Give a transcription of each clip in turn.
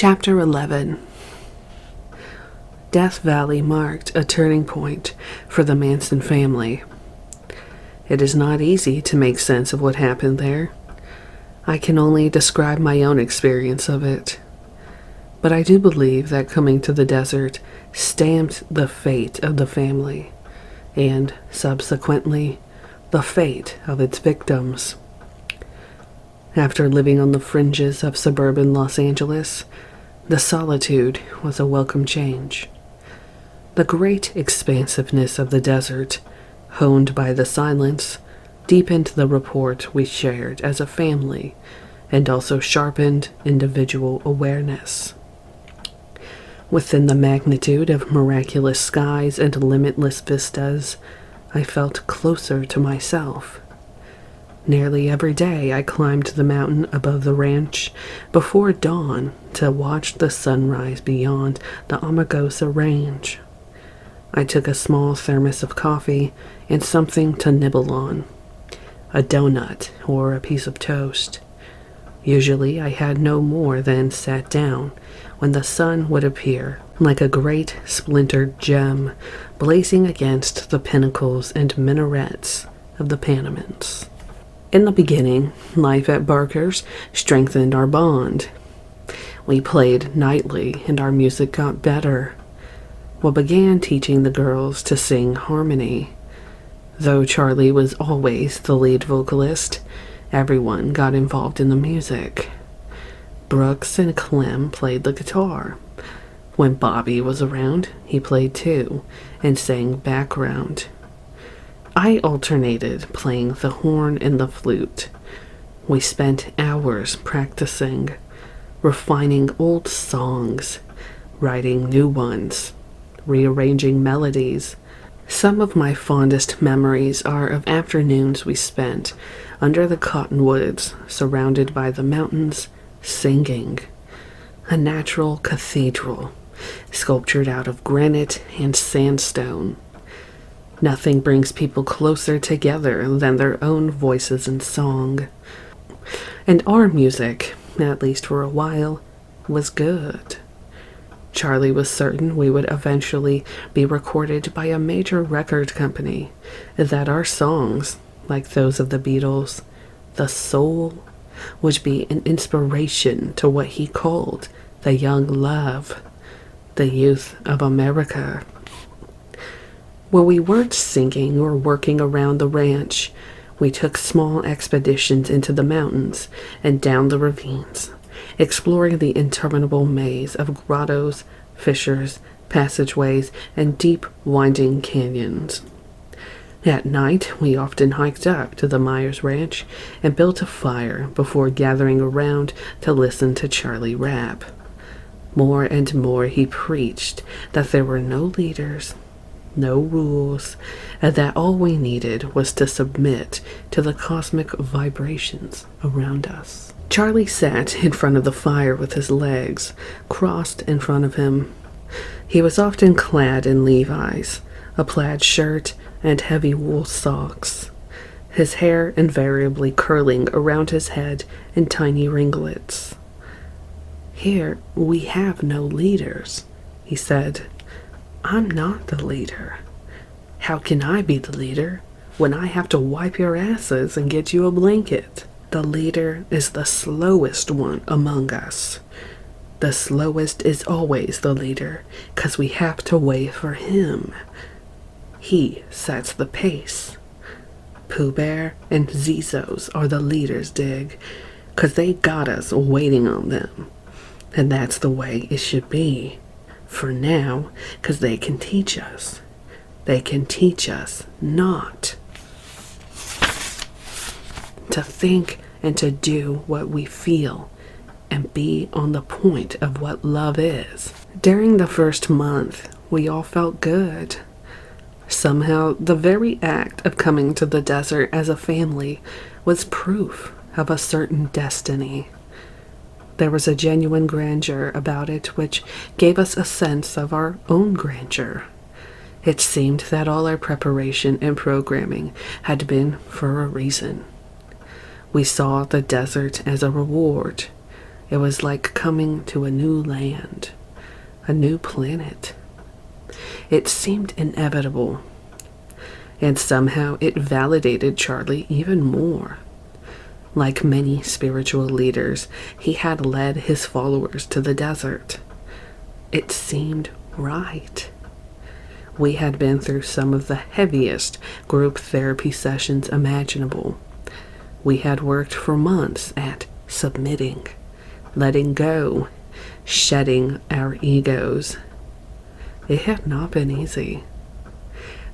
Chapter 11. Death Valley marked a turning point for the Manson family. It is not easy to make sense of what happened there. I can only describe my own experience of it. But I do believe that coming to the desert stamped the fate of the family, and subsequently, the fate of its victims. After living on the fringes of suburban Los Angeles, the solitude was a welcome change. The great expansiveness of the desert, honed by the silence, deepened the rapport we shared as a family and also sharpened individual awareness. Within the magnitude of miraculous skies and limitless vistas, I felt closer to myself. Nearly every day I climbed the mountain above the ranch before dawn to watch the sunrise beyond the Amargosa Range. I took a small thermos of coffee and something to nibble on, a donut or a piece of toast. Usually I had no more than sat down when the sun would appear like a great splintered gem blazing against the pinnacles and minarets of the Panamints. In the beginning, life at Barker's strengthened our bond. We played nightly and our music got better. We began teaching the girls to sing harmony. Though Charlie was always the lead vocalist, everyone got involved in the music. Brooks and Clem played the guitar. When Bobby was around, he played too and sang background. I alternated playing the horn and the flute. We spent hours practicing, refining old songs, writing new ones, rearranging melodies. Some of my fondest memories are of afternoons we spent under the cottonwoods, surrounded by the mountains, singing. A natural cathedral, sculptured out of granite and sandstone. Nothing brings people closer together than their own voices and song. And our music, at least for a while, was good. Charlie was certain we would eventually be recorded by a major record company, and that our songs, like those of the Beatles, the soul, would be an inspiration to what he called the young love, the youth of America. When we weren't singing or working around the ranch, we took small expeditions into the mountains and down the ravines, exploring the interminable maze of grottos, fissures, passageways, and deep, winding canyons. At night, we often hiked up to the Myers Ranch and built a fire before gathering around to listen to Charlie rap. More and more he preached that there were no leaders, no rules, and that all we needed was to submit to the cosmic vibrations around us. Charlie sat in front of the fire with his legs crossed in front of him. He was often clad in Levi's, a plaid shirt, and heavy wool socks, his hair invariably curling around his head in tiny ringlets. "Here we have no leaders," he said. "I'm not the leader. How can I be the leader when I have to wipe your asses and get you a blanket? The leader is the slowest one among us. The slowest is always the leader, 'cause we have to wait for him. He sets the pace. Pooh Bear and Zizos are the leaders, dig, 'cause they got us waiting on them. And that's the way it should be. For now, 'cause they can teach us. They can teach us not to think and to do what we feel and be on the point of what love is." During the first month, we all felt good. Somehow, the very act of coming to the desert as a family was proof of a certain destiny. There was a genuine grandeur about it which gave us a sense of our own grandeur. It seemed that all our preparation and programming had been for a reason. We saw the desert as a reward, It was like coming to a new land, a new planet. It seemed inevitable, and somehow it validated Charlie even more. Like many spiritual leaders, he had led his followers to the desert. It seemed right. We had been through some of the heaviest group therapy sessions imaginable. We had worked for months at submitting, letting go, shedding our egos. It had not been easy.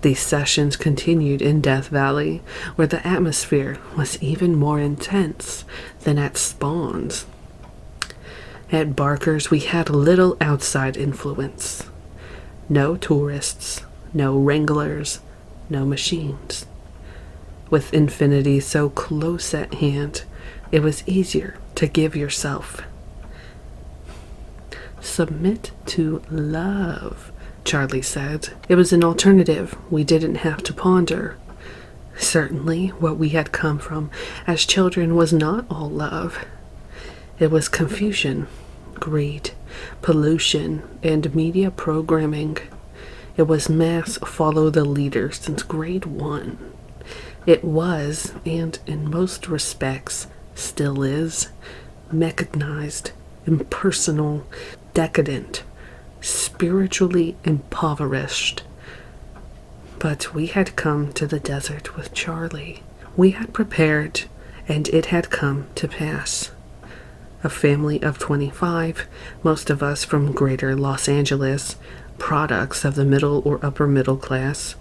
These sessions continued in Death Valley, where the atmosphere was even more intense than at Spawn's. At Barker's, we had little outside influence. No tourists, no wranglers, no machines. With infinity so close at hand, it was easier to give yourself. Submit to love, Charlie said. It was an alternative we didn't have to ponder. Certainly, what we had come from as children was not all love. It was confusion, greed, pollution, and media programming. It was mass follow the leader since grade 1. It was, and in most respects still is, mechanized, impersonal, decadent, spiritually impoverished. But we had come to the desert with Charlie. We had prepared, and it had come to pass. A family of 25, most of us from greater Los Angeles, products of the middle or upper middle class,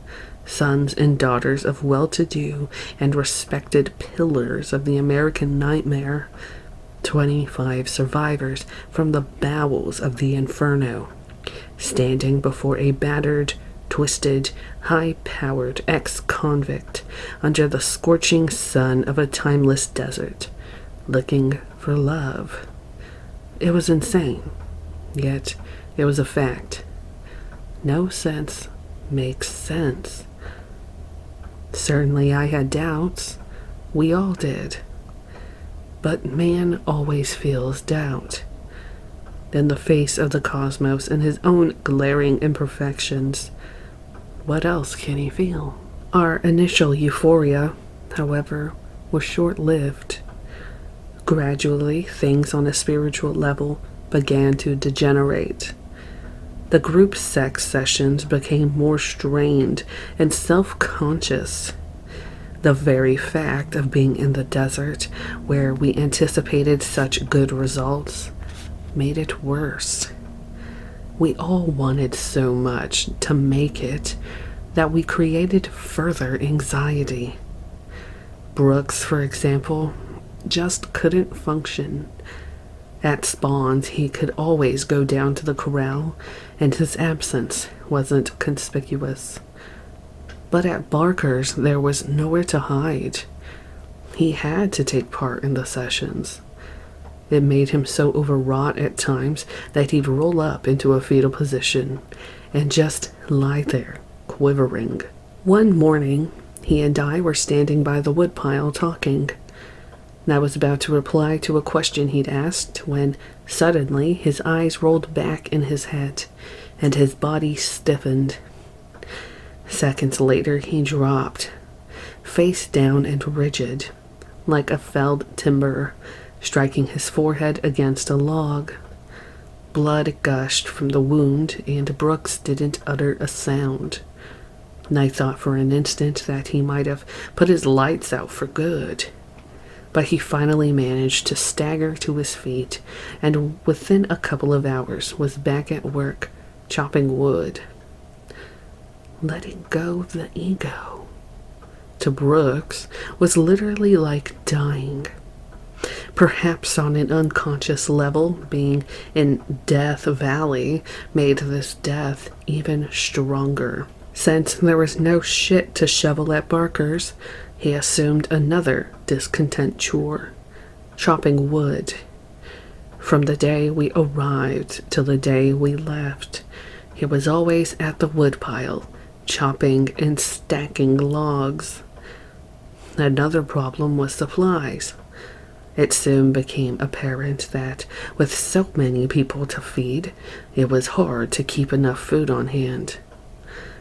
sons and daughters of well-to-do and respected pillars of the American nightmare, 25 survivors from the bowels of the inferno, standing before a battered, twisted, high-powered ex-convict under the scorching sun of a timeless desert, looking for love. It was insane, yet it was a fact. No sense makes sense. Certainly I had doubts. We all did. But man always feels doubt. In the face of the cosmos and his own glaring imperfections, what else can he feel? Our initial euphoria, however, was short-lived. Gradually, things on a spiritual level began to degenerate. The group sex sessions became more strained and self-conscious. The very fact of being in the desert, where we anticipated such good results, made it worse. We all wanted so much to make it that we created further anxiety. Brooks, for example, just couldn't function. At Spawn's, he could always go down to the corral, and his absence wasn't conspicuous. But at Barker's, there was nowhere to hide. He had to take part in the sessions. It made him so overwrought at times that he'd roll up into a fetal position and just lie there, quivering. One morning, he and I were standing by the woodpile talking. I was about to reply to a question he'd asked when suddenly his eyes rolled back in his head and his body stiffened. Seconds later, he dropped, face down and rigid, like a felled timber, striking his forehead against a log. Blood gushed from the wound, and Brooks didn't utter a sound. I thought for an instant that he might have put his lights out for good. But he finally managed to stagger to his feet, and within a couple of hours was back at work, chopping wood. Letting go of the ego, to Brooks, was literally like dying. Perhaps on an unconscious level, being in Death Valley made this death even stronger. Since there was no shit to shovel at Barker's, he assumed another discontent chore, chopping wood. From the day we arrived till the day we left, he was always at the woodpile, chopping and stacking logs. Another problem was supplies. It soon became apparent that, with so many people to feed, it was hard to keep enough food on hand.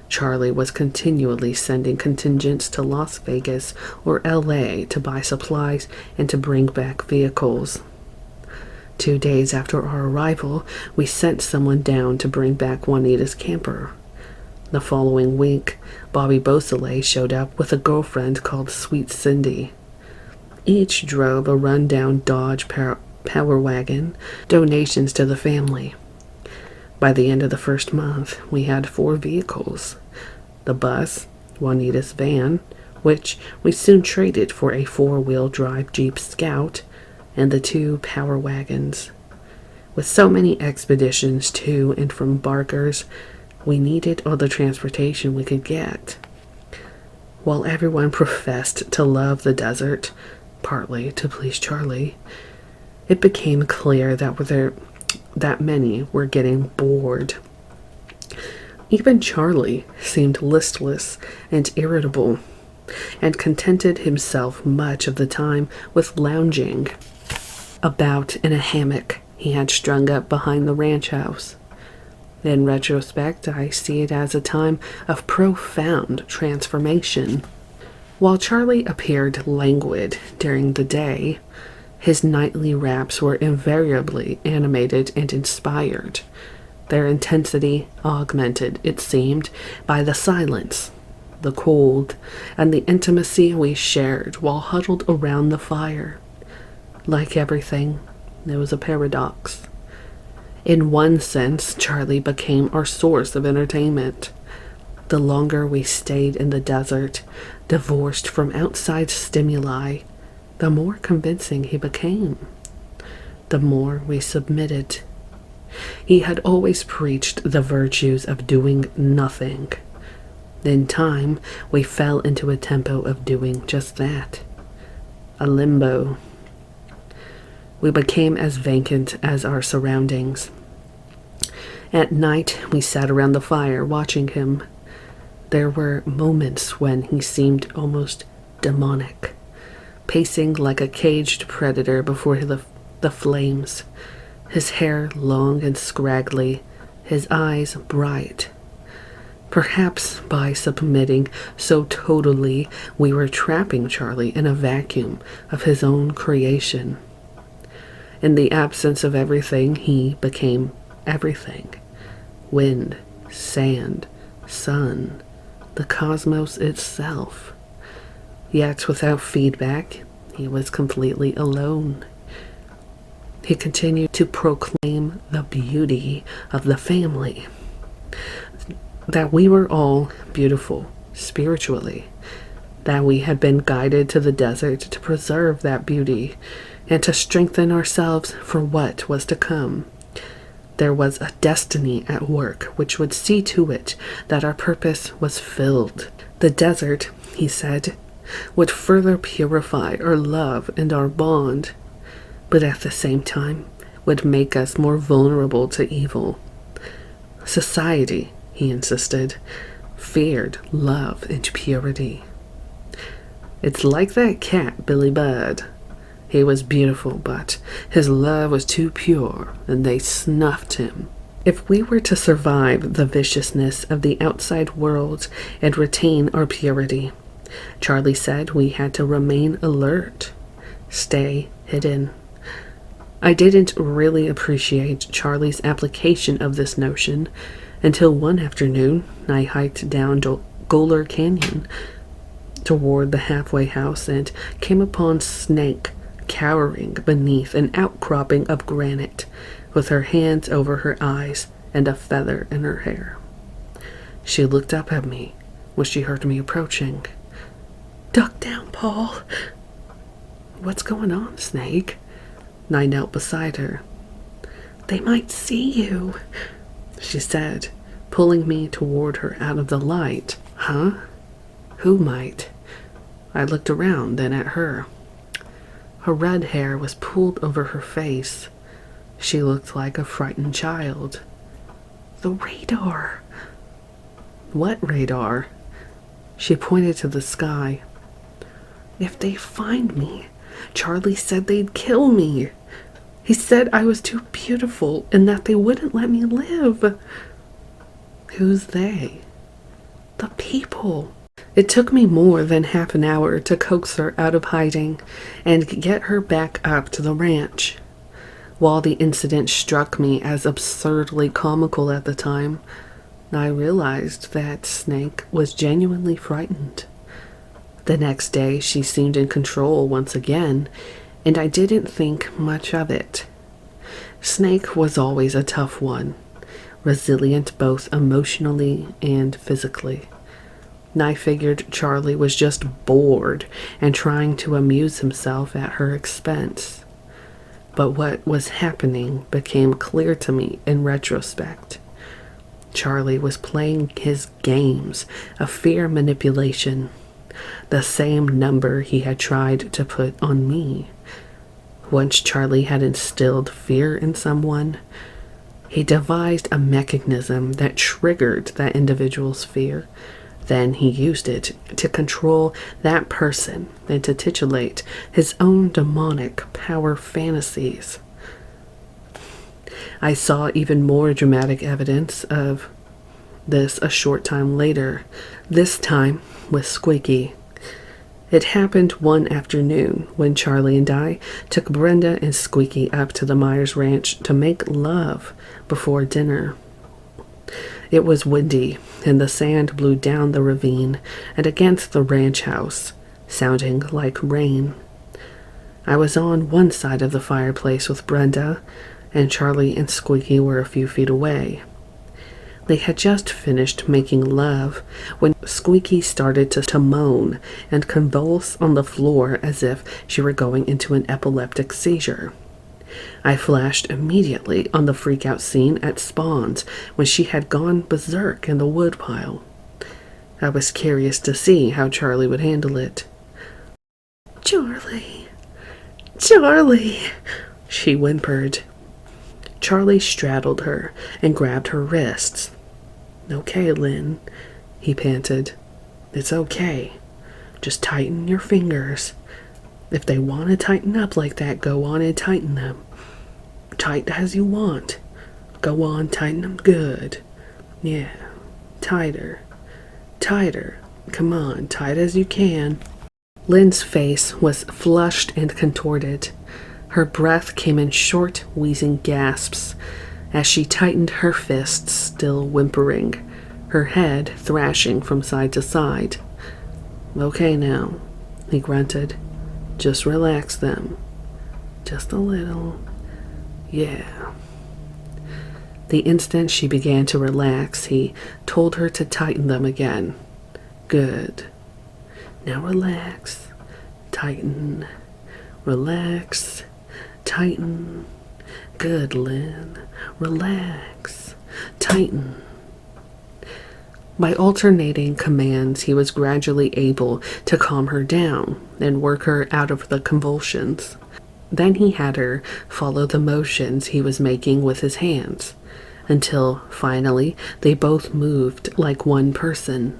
Charlie was continually sending contingents to Las Vegas or LA to buy supplies and to bring back vehicles. 2 days after our arrival, we sent someone down to bring back Juanita's camper. The following week, Bobby Beausoleil showed up with a girlfriend called Sweet Cindy. Each drove a run-down Dodge Power Wagon, donations to the family. By the end of the first month, we had 4 vehicles. The bus, Juanita's van, which we soon traded for a 4-wheel drive Jeep Scout, and the 2 power wagons. With so many expeditions to and from Barker's, we needed all the transportation we could get. While everyone professed to love the desert, partly to please Charlie, it became clear that many were getting bored. Even Charlie seemed listless and irritable, and contented himself much of the time with lounging about in a hammock he had strung up behind the ranch house. In retrospect, I see it as a time of profound transformation. While Charlie appeared languid during the day, his nightly raps were invariably animated and inspired, their intensity augmented, it seemed, by the silence, the cold, and the intimacy we shared while huddled around the fire. Like everything, there was a paradox. In one sense, Charlie became our source of entertainment. The longer we stayed in the desert, divorced from outside stimuli, the more convincing he became. The more we submitted. He had always preached the virtues of doing nothing. In time, we fell into a tempo of doing just that. A limbo. We became as vacant as our surroundings. At night, we sat around the fire watching him. There were moments when he seemed almost demonic, pacing like a caged predator before the flames, his hair long and scraggly, his eyes bright. Perhaps by submitting so totally, we were trapping Charlie in a vacuum of his own creation. In the absence of everything, he became everything. Wind, sand, sun, the cosmos itself. Yet without feedback, he was completely alone. He continued to proclaim the beauty of the family, that we were all beautiful spiritually, that we had been guided to the desert to preserve that beauty and to strengthen ourselves for what was to come. There was a destiny at work which would see to it that our purpose was filled. The desert, he said, would further purify our love and our bond, but at the same time would make us more vulnerable to evil. Society, he insisted, feared love and purity. It's like that cat, Billy Budd. He was beautiful, but his love was too pure, and they snuffed him. If we were to survive the viciousness of the outside world and retain our purity, Charlie said we had to remain alert, stay hidden. I didn't really appreciate Charlie's application of this notion until one afternoon I hiked down Goler Canyon toward the halfway house and came upon Snake cowering beneath an outcropping of granite, with her hands over her eyes and a feather in her hair. She looked up at me when she heard me approaching. "Duck down, Paul." "What's going on, Snake?" I knelt beside her. "They might see you," she said, pulling me toward her out of the light. "Huh? Who might?" I looked around, then at her. Her red hair was pulled over her face. She looked like a frightened child. "The radar." "What radar?" She pointed to the sky. "If they find me, Charlie said they'd kill me. He said I was too beautiful and that they wouldn't let me live. Who's they? The people. It took me more than half an hour to coax her out of hiding and get her back up to the ranch. While the incident struck me as absurdly comical at the time, I realized that Snake was genuinely frightened. The next day, she seemed in control once again, and I didn't think much of it. Snake was always a tough one, resilient both emotionally and physically. I figured Charlie was just bored and trying to amuse himself at her expense. But what was happening became clear to me in retrospect. Charlie was playing his games of fear manipulation, the same number he had tried to put on me. Once Charlie had instilled fear in someone, he devised a mechanism that triggered that individual's fear. Then he used it to control that person and to titillate his own demonic power fantasies. I saw even more dramatic evidence of this a short time later, this time with Squeaky. It happened one afternoon when Charlie and I took Brenda and Squeaky up to the Myers Ranch to make love before dinner. It was windy, and the sand blew down the ravine and against the ranch house, sounding like rain. I was on one side of the fireplace with Brenda, and Charlie and Squeaky were a few feet away. They had just finished making love when Squeaky started to moan and convulse on the floor as if she were going into an epileptic seizure. I flashed immediately on the freak-out scene at Spawn's when she had gone berserk in the woodpile. I was curious to see how Charlie would handle it. "Charlie, Charlie," she whimpered. Charlie straddled her and grabbed her wrists. "Okay, Lynn," he panted. "It's okay. Just tighten your fingers. If they want to tighten up like that, go on and tighten them. Tight as you want. Go on, tighten them good. Yeah, tighter. Tighter. Come on, tight as you can." Lynn's face was flushed and contorted. Her breath came in short, wheezing gasps as she tightened her fists, still whimpering, her head thrashing from side to side. "Okay now," he grunted. "Just relax them. Just a little. Yeah." The instant she began to relax, he told her to tighten them again. "Good. Now relax. Tighten. Relax. Tighten. Good, Lynn. Relax. Tighten." By alternating commands, he was gradually able to calm her down and work her out of the convulsions. Then he had her follow the motions he was making with his hands, until finally they both moved like one person.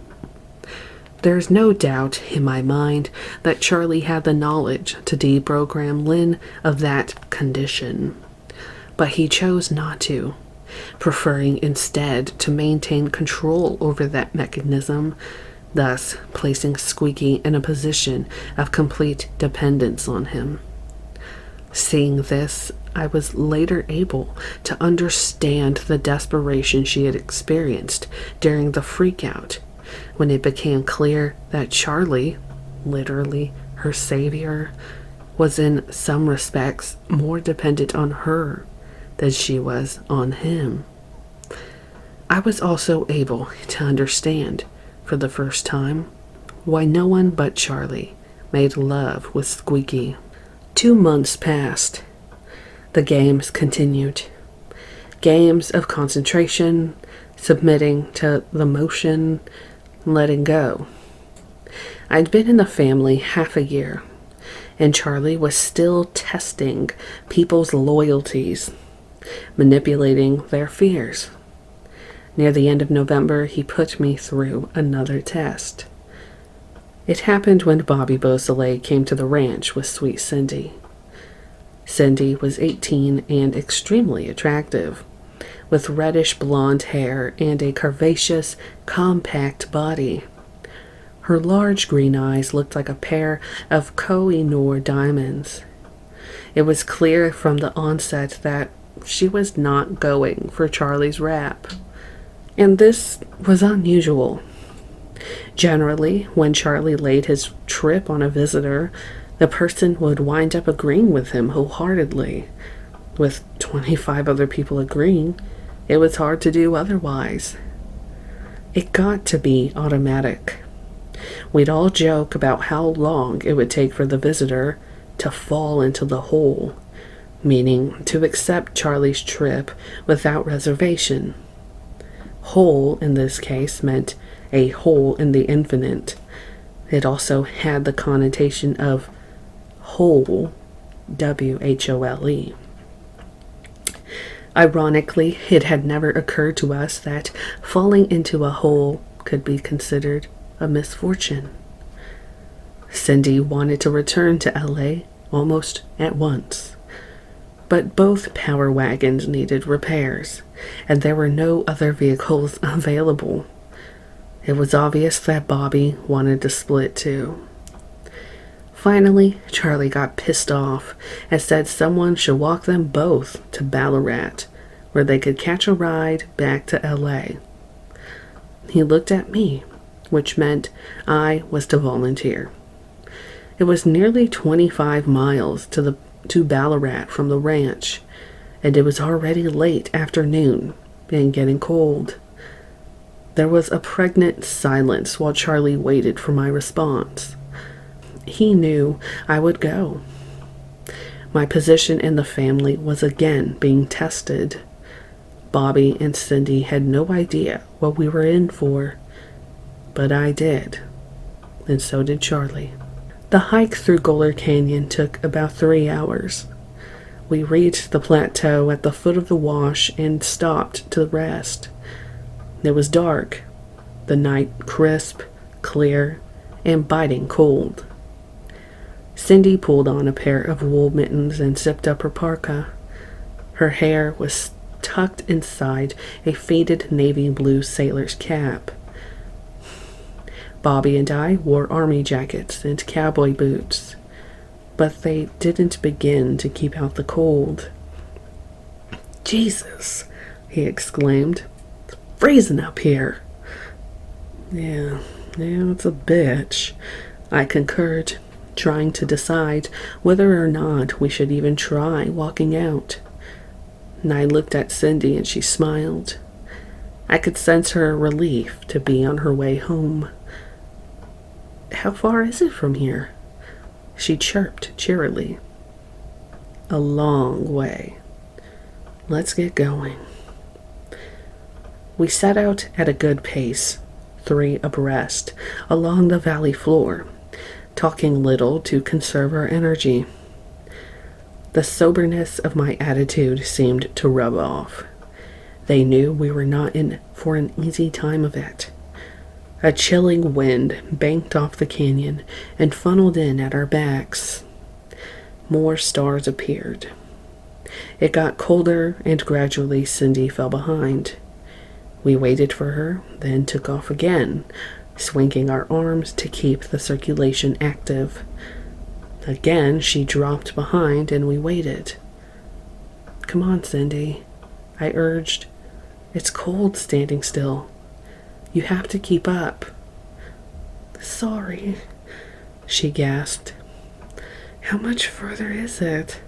There's no doubt in my mind that Charlie had the knowledge to deprogram Lynn of that condition, but he chose not to, preferring instead to maintain control over that mechanism, thus placing Squeaky in a position of complete dependence on him. Seeing this, I was later able to understand the desperation she had experienced during the freakout, when it became clear that Charlie, literally her savior, was in some respects more dependent on her than she was on him. I was also able to understand, for the first time, why no one but Charlie made love with Squeaky. 2 months passed. The games continued. Games of concentration, submitting to the motion, letting go. I'd been in the family half a year, and Charlie was still testing people's loyalties, manipulating their fears. Near the end of November, he put me through another test. It happened when Bobby Beausoleil came to the ranch with sweet Cindy. Cindy was 18 and extremely attractive, with reddish blonde hair and a curvaceous, compact body. Her large green eyes looked like a pair of Koh-i-Noor diamonds. It was clear from the onset that she was not going for Charlie's rap, and this was unusual. Generally, when Charlie laid his trip on a visitor, the person would wind up agreeing with him wholeheartedly. With 25 other people agreeing, it was hard to do otherwise. It got to be automatic. We'd all joke about how long it would take for the visitor to fall into the hole, meaning to accept Charlie's trip without reservation. Hole, in this case, meant a hole in the infinite. It also had the connotation of whole, W-H-O-L-E. Ironically, it had never occurred to us that falling into a hole could be considered a misfortune. Cindy wanted to return to LA almost at once, but both power wagons needed repairs, and there were no other vehicles available. It was obvious that Bobby wanted to split too. Finally, Charlie got pissed off and said someone should walk them both to Ballarat, where they could catch a ride back to LA. He looked at me, which meant I was to volunteer. It was nearly 25 miles to Ballarat from the ranch, and it was already late afternoon and getting cold. There was a pregnant silence while Charlie waited for my response. He knew I would go. My position in the family was again being tested. Bobby and Cindy had no idea what we were in for, but I did, and so did Charlie. The hike through Goler Canyon took about 3 hours. We reached the plateau at the foot of the wash and stopped to rest. It was dark, the night crisp, clear, and biting cold. Cindy pulled on a pair of wool mittens and zipped up her parka. Her hair was tucked inside a faded navy blue sailor's cap. Bobby and I wore army jackets and cowboy boots, but they didn't begin to keep out the cold. "Jesus," he exclaimed. "It's freezing up here." Yeah, it's a bitch," I concurred, trying to decide whether or not we should even try walking out. And I looked at Cindy and she smiled. I could sense her relief to be on her way home. "How far is it from here?" she chirped cheerily. "A long way. Let's get going." We set out at a good pace, 3 abreast, along the valley floor, talking little to conserve our energy. The soberness of my attitude seemed to rub off. They knew we were not in for an easy time of it. A chilling wind banked off the canyon and funneled in at our backs. More stars appeared. It got colder, and gradually Cindy fell behind. We waited for her, then took off again, swinging our arms to keep the circulation active. Again, she dropped behind, and we waited. "Come on, Cindy," I urged. "It's cold standing still. You have to keep up." "Sorry," she gasped. "How much further is it?"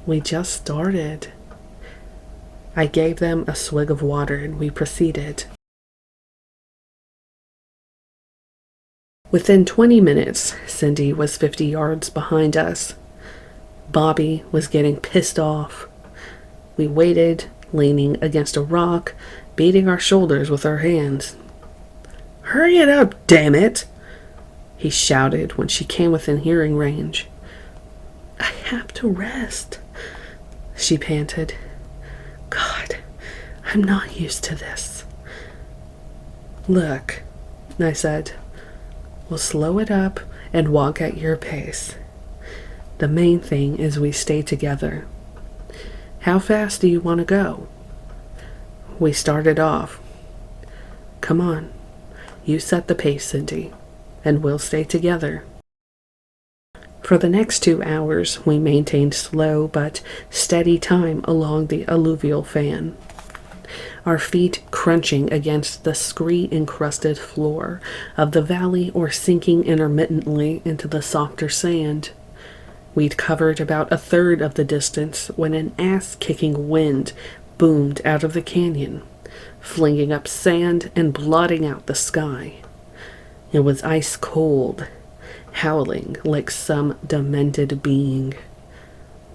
"We just started." I gave them a swig of water and we proceeded. Within 20 minutes, Cindy was 50 yards behind us. Bobby was getting pissed off. We waited, leaning against a rock, beating our shoulders with our hands. "Hurry it up, damn it!" he shouted when she came within hearing range. "I have to rest," she panted. "God, I'm not used to this." "Look," I said, We'll slow it up and walk at your pace. The main thing is we stay together. How fast do you want to go? We started off. Come on, you set the pace, Cindy, and we'll stay together. For the next 2 hours, we maintained slow but steady time along the alluvial fan, our feet crunching against the scree-encrusted floor of the valley or sinking intermittently into the softer sand. We'd covered about a third of the distance when an ass-kicking wind boomed out of the canyon, flinging up sand and blotting out the sky. It was ice cold, howling like some demented being.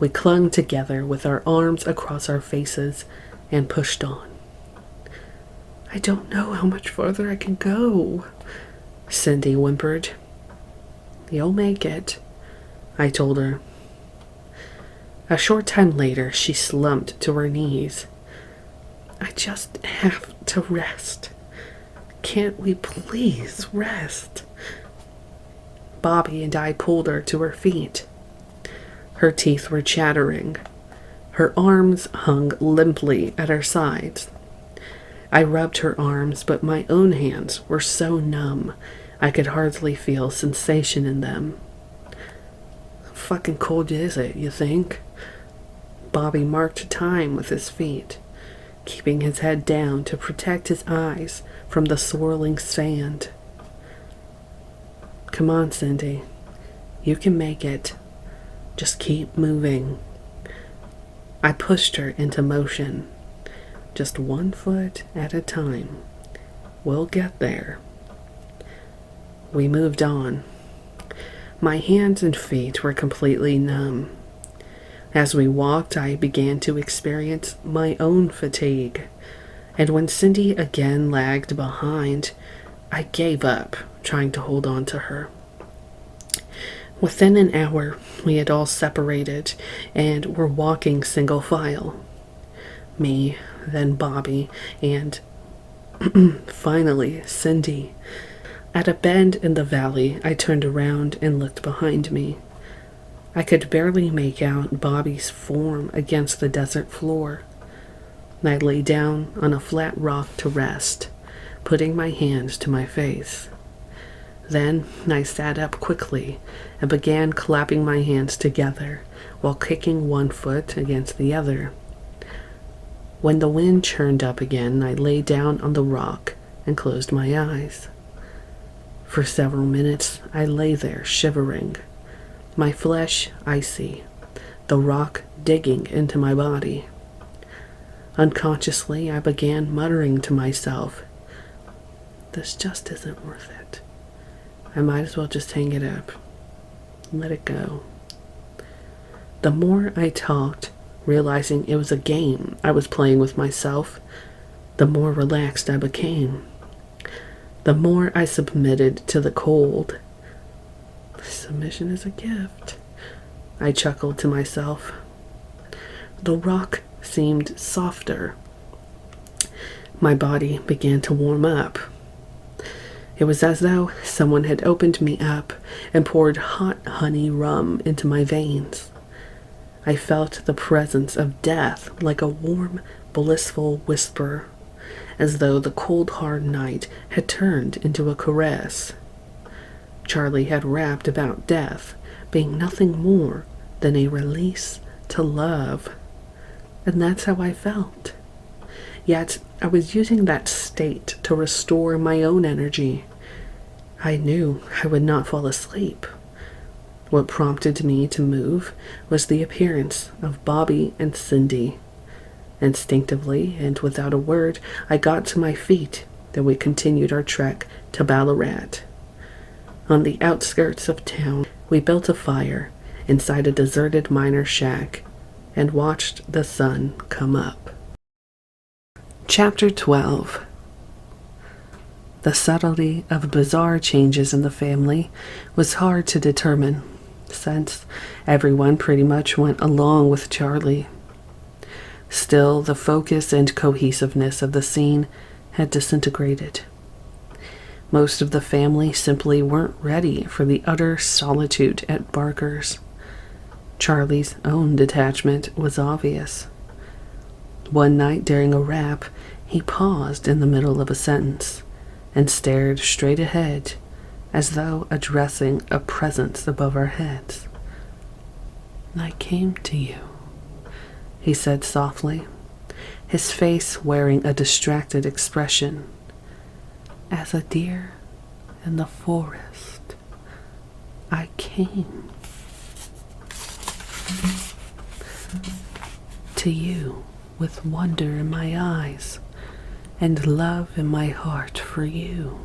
We clung together with our arms across our faces and pushed on. I don't know how much farther I can go, Cindy whimpered. You'll make it, I told her. A short time later, she slumped to her knees. I just have to rest. Can't we please rest? Bobby and I pulled her to her feet. Her teeth were chattering. Her arms hung limply at her sides. I rubbed her arms, but my own hands were so numb I could hardly feel sensation in them. Fucking cold is it, you think? Bobby marked time with his feet, keeping his head down to protect his eyes from the swirling sand. Come on, Cindy. You can make it. Just keep moving. I pushed her into motion. Just 1 foot at a time. We'll get there. We moved on. My hands and feet were completely numb. As we walked, I began to experience my own fatigue, and when Cindy again lagged behind, I gave up trying to hold on to her. Within an hour, we had all separated and were walking single file. Me, then Bobby, and finally Cindy. At a bend in the valley, I turned around and looked behind me. I could barely make out Bobby's form against the desert floor. I lay down on a flat rock to rest, putting my hands to my face. Then I sat up quickly and began clapping my hands together while kicking one foot against the other. When the wind churned up again, I lay down on the rock and closed my eyes. For several minutes, I lay there shivering, my flesh icy, the rock digging into my body. Unconsciously, I began muttering to myself, this just isn't worth it. I might as well just hang it up. Let it go. The more I talked, realizing it was a game I was playing with myself, the more relaxed I became. The more I submitted to the cold. Submission is a gift, I chuckled to myself. The rock seemed softer. My body began to warm up. It was as though someone had opened me up and poured hot honey rum into my veins. I felt the presence of death like a warm, blissful whisper, as though the cold, hard night had turned into a caress. Charlie had rapped about death being nothing more than a release to love, and that's how I felt. Yet I was using that state to restore my own energy. I knew I would not fall asleep. What prompted me to move was the appearance of Bobby and Cindy. Instinctively and without a word, I got to my feet, and we continued our trek to Ballarat. On the outskirts of town, we built a fire inside a deserted miner's shack and watched the sun come up. Chapter 12. The subtlety of bizarre changes in the family was hard to determine, since everyone pretty much went along with Charlie. Still, the focus and cohesiveness of the scene had disintegrated. Most of the family simply weren't ready for the utter solitude at Barker's. Charlie's own detachment was obvious. One night during a rap, he paused in the middle of a sentence and stared straight ahead as though addressing a presence above our heads. "I came to you," he said softly, his face wearing a distracted expression. "As a deer in the forest, I came to you with wonder in my eyes and love in my heart for you.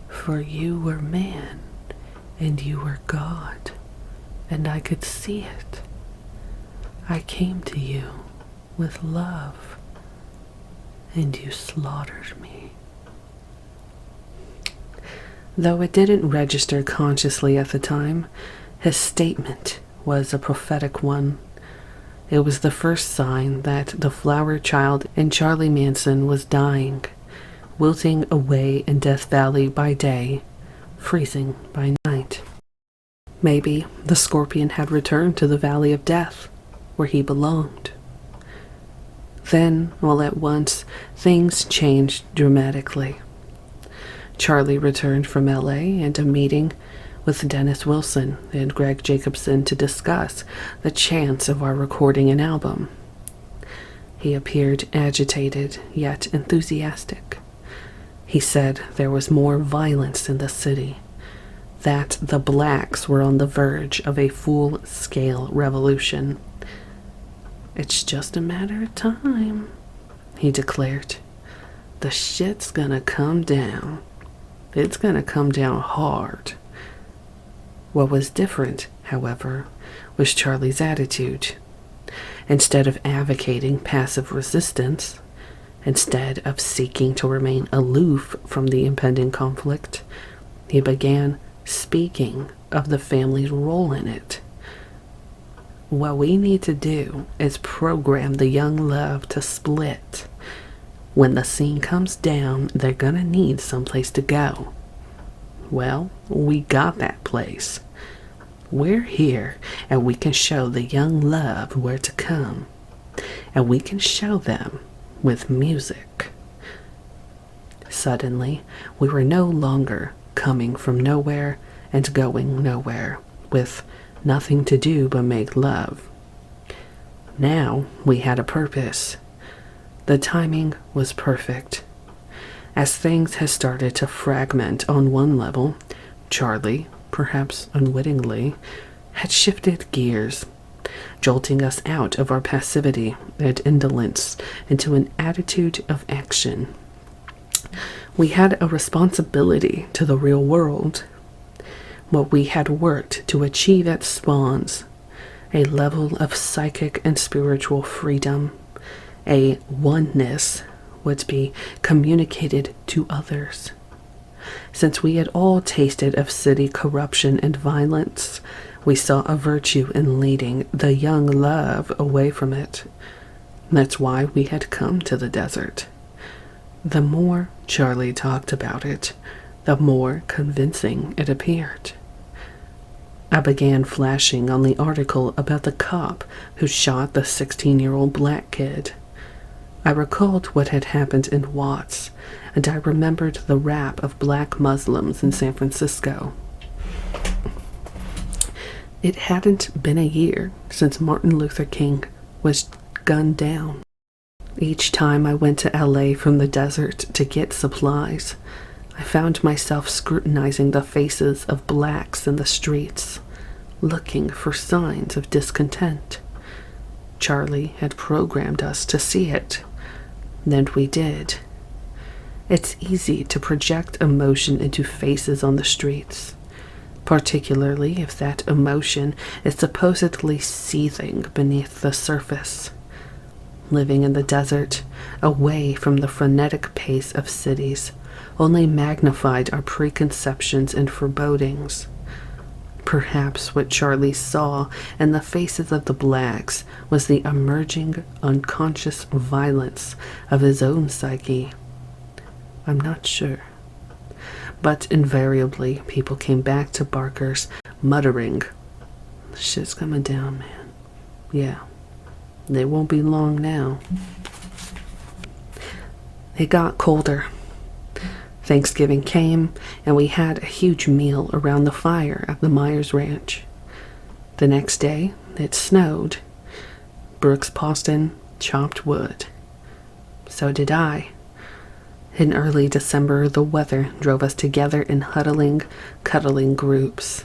For you were man and you were God, and I could see it. I came to you with love, and you slaughtered me." Though it didn't register consciously at the time, his statement was a prophetic one. It was the first sign that the flower child in Charlie Manson was dying, wilting away in Death Valley by day, freezing by night. Maybe the scorpion had returned to the Valley of Death, where he belonged. Then, all at once, things changed dramatically. Charlie returned from LA and a meeting with Dennis Wilson and Greg Jacobson to discuss the chance of our recording an album. He appeared agitated yet enthusiastic. He said there was more violence in the city, that the blacks were on the verge of a full-scale revolution. "It's just a matter of time," he declared. "The shit's gonna come down. It's gonna come down hard." What was different, however, was Charlie's attitude. Instead of advocating passive resistance, instead of seeking to remain aloof from the impending conflict, he began speaking of the family's role in it. "What we need to do is program the young love to split. When the scene comes down, they're gonna need someplace to go. Well, we got that place. We're here, and we can show the young love where to come. And we can show them with music." Suddenly, we were no longer coming from nowhere and going nowhere, with nothing to do but make love. Now we had a purpose. The timing was perfect. As things had started to fragment on one level, Charlie, perhaps unwittingly, had shifted gears, jolting us out of our passivity and indolence into an attitude of action. We had a responsibility to the real world. What we had worked to achieve at Spawns, a level of psychic and spiritual freedom, a oneness, would be communicated to others. Since we had all tasted of city corruption and violence, we saw a virtue in leading the young love away from it. That's why we had come to the desert. The more Charlie talked about it, the more convincing it appeared. I began flashing on the article about the cop who shot the 16-year-old black kid. I recalled what had happened in Watts, and I remembered the rap of black Muslims in San Francisco. It hadn't been a year since Martin Luther King was gunned down. Each time I went to LA from the desert to get supplies, I found myself scrutinizing the faces of blacks in the streets, looking for signs of discontent. Charlie had programmed us to see it, and we did. It's easy to project emotion into faces on the streets, particularly if that emotion is supposedly seething beneath the surface. Living in the desert, away from the frenetic pace of cities, only magnified our preconceptions and forebodings. Perhaps what Charlie saw in the faces of the blacks was the emerging unconscious violence of his own psyche. I'm not sure. But invariably, people came back to Barker's muttering, "Shit's coming down, man. Yeah, it won't be long now." It got colder. Thanksgiving came, and we had a huge meal around the fire at the Myers Ranch. The next day, it snowed. Brooks Poston chopped wood. So did I. In early December, the weather drove us together in huddling, cuddling groups.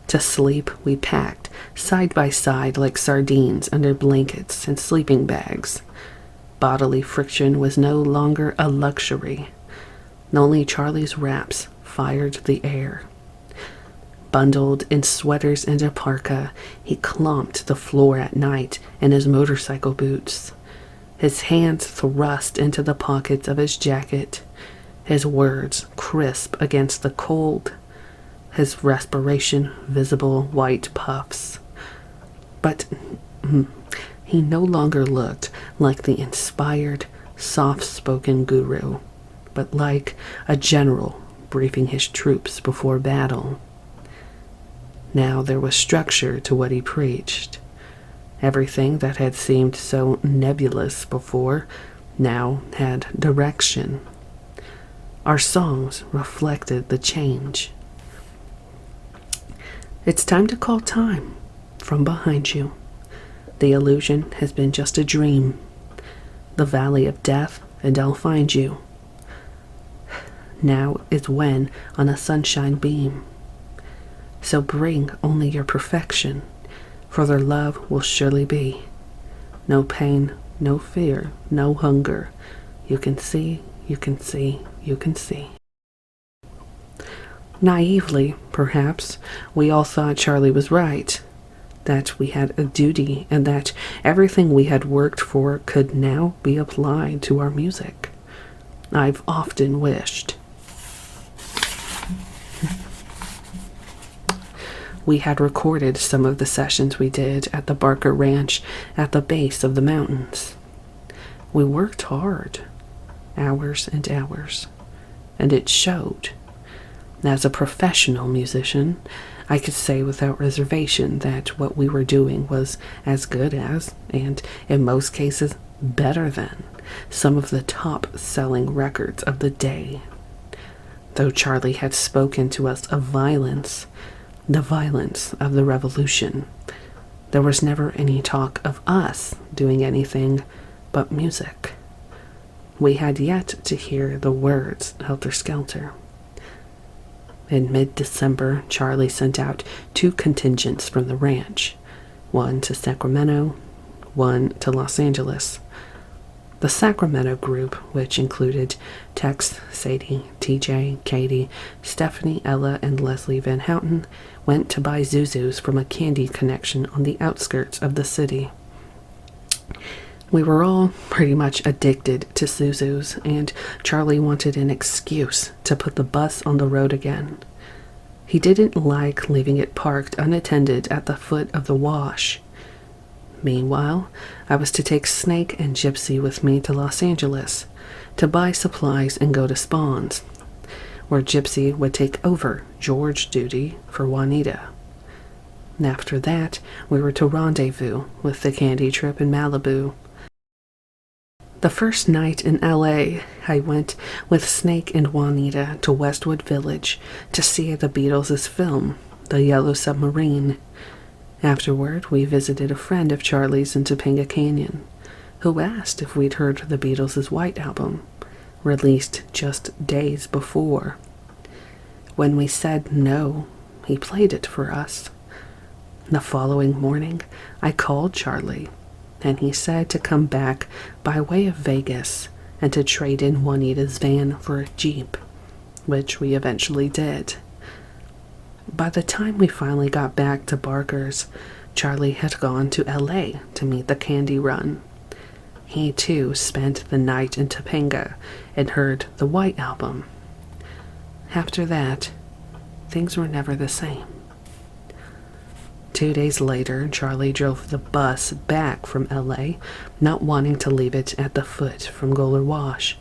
To sleep, we packed side by side like sardines under blankets and sleeping bags. Bodily friction was no longer a luxury. Only Charlie's raps fired the air. Bundled in sweaters and a parka, he clomped the floor at night in his motorcycle boots. His hands thrust into the pockets of his jacket, his words crisp against the cold, his respiration visible white puffs. But he no longer looked like the inspired, soft-spoken guru, but like a general briefing his troops before battle. Now there was structure to what he preached. Everything that had seemed so nebulous before now had direction. Our songs reflected the change. It's time to call time from behind you. The illusion has been just a dream. The valley of death, and I'll find you. Now is when on a sunshine beam. So bring only your perfection, for their love will surely be. No pain, no fear, no hunger. You can see, you can see, you can see. Naively, perhaps, we all thought Charlie was right, that we had a duty and that everything we had worked for could now be applied to our music. I've often wished we had recorded some of the sessions we did at the Barker Ranch at the base of the mountains. We worked hard, hours and hours, and it showed. As a professional musician, I could say without reservation that what we were doing was as good as, and in most cases better than, some of the top-selling records of the day. Though Charlie had spoken to us of violence, the violence of the revolution, there was never any talk of us doing anything but music. We had yet to hear the words helter-skelter. In mid-December, Charlie sent out 2 contingents from the ranch, one to Sacramento, one to Los Angeles. The Sacramento group, which included Tex, Sadie, TJ, Katie, Stephanie, Ella, and Leslie Van Houten, went to buy Zuzus from a candy connection on the outskirts of the city. We were all pretty much addicted to Zuzus, and Charlie wanted an excuse to put the bus on the road again. He didn't like leaving it parked unattended at the foot of the wash. Meanwhile, I was to take Snake and Gypsy with me to Los Angeles to buy supplies and go to Spawn's, where Gypsy would take over George duty for Juanita. After that, we were to rendezvous with the candy trip in Malibu. The first night in L.A., I went with Snake and Juanita to Westwood Village to see the Beatles' film, The Yellow Submarine. Afterward, we visited a friend of Charlie's in Topanga Canyon, who asked if we'd heard the Beatles' White Album, released just days before. When we said no, he played it for us. The following morning, I called Charlie, and he said to come back by way of Vegas and to trade in Juanita's van for a Jeep, which we eventually did. By the time we finally got back to Barker's, Charlie had gone to L.A. to meet the Candy Run. He, too, spent the night in Topanga and heard the White Album. After that, things were never the same. 2 days later, Charlie drove the bus back from L.A., not wanting to leave it at the foot from Goler Wash.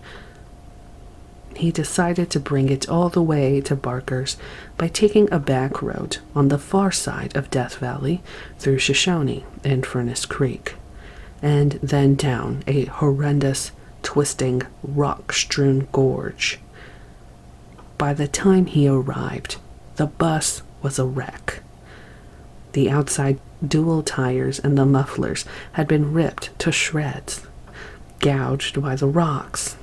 he decided to bring it all the way to Barker's by taking a back road on the far side of Death Valley through Shoshone and Furnace Creek, and then down a horrendous, twisting, rock-strewn gorge. By the time he arrived, the bus was a wreck. The outside dual tires and the mufflers had been ripped to shreds, gouged by the rocks.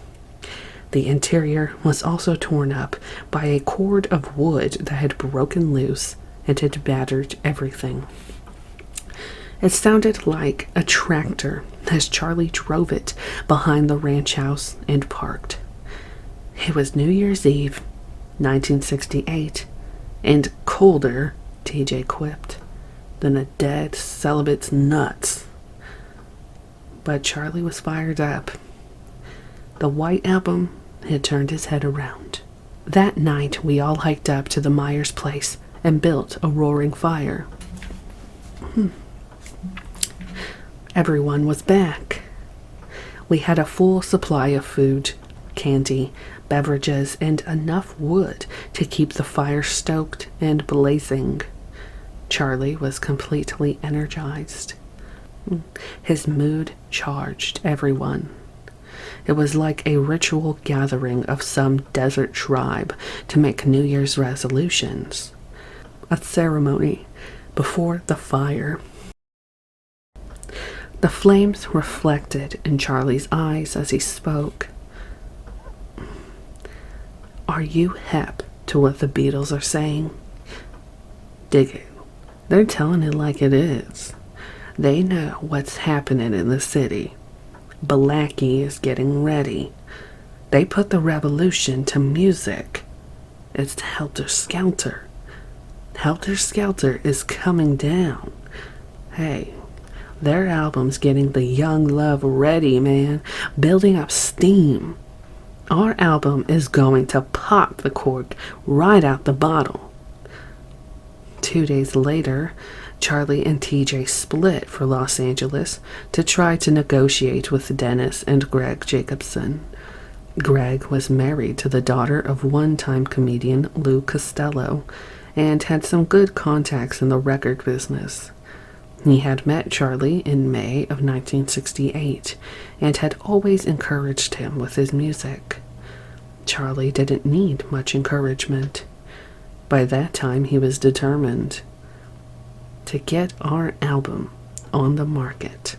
The interior was also torn up by a cord of wood that had broken loose and had battered everything. It sounded like a tractor as Charlie drove it behind the ranch house and parked. It was New Year's Eve, 1968, and colder, TJ quipped, than a dead celibate's nuts. But Charlie was fired up. The White Album had turned his head around. That night, we all hiked up to the Myers place and built a roaring fire. Everyone was back. We had a full supply of food, candy, beverages, and enough wood to keep the fire stoked and blazing. Charlie was completely energized. His mood charged everyone. It was like a ritual gathering of some desert tribe to make New Year's resolutions. A ceremony before the fire. The flames reflected in Charlie's eyes as he spoke. Are you hep to what the Beatles are saying? Dig it. They're telling it like it is. They know what's happening in the city. Blackie is getting ready. They put the revolution to music. It's Helter Skelter. Helter Skelter is coming down. Hey, their album's getting the young love ready, man. Building up steam. Our album is going to pop the cork right out the bottle. 2 days later, Charlie and TJ split for Los Angeles to try to negotiate with Dennis and Greg Jacobson. Greg was married to the daughter of one-time comedian Lou Costello and had some good contacts in the record business. He had met Charlie in May of 1968 and had always encouraged him with his music. Charlie didn't need much encouragement. By that time, he was determined to get our album on the market.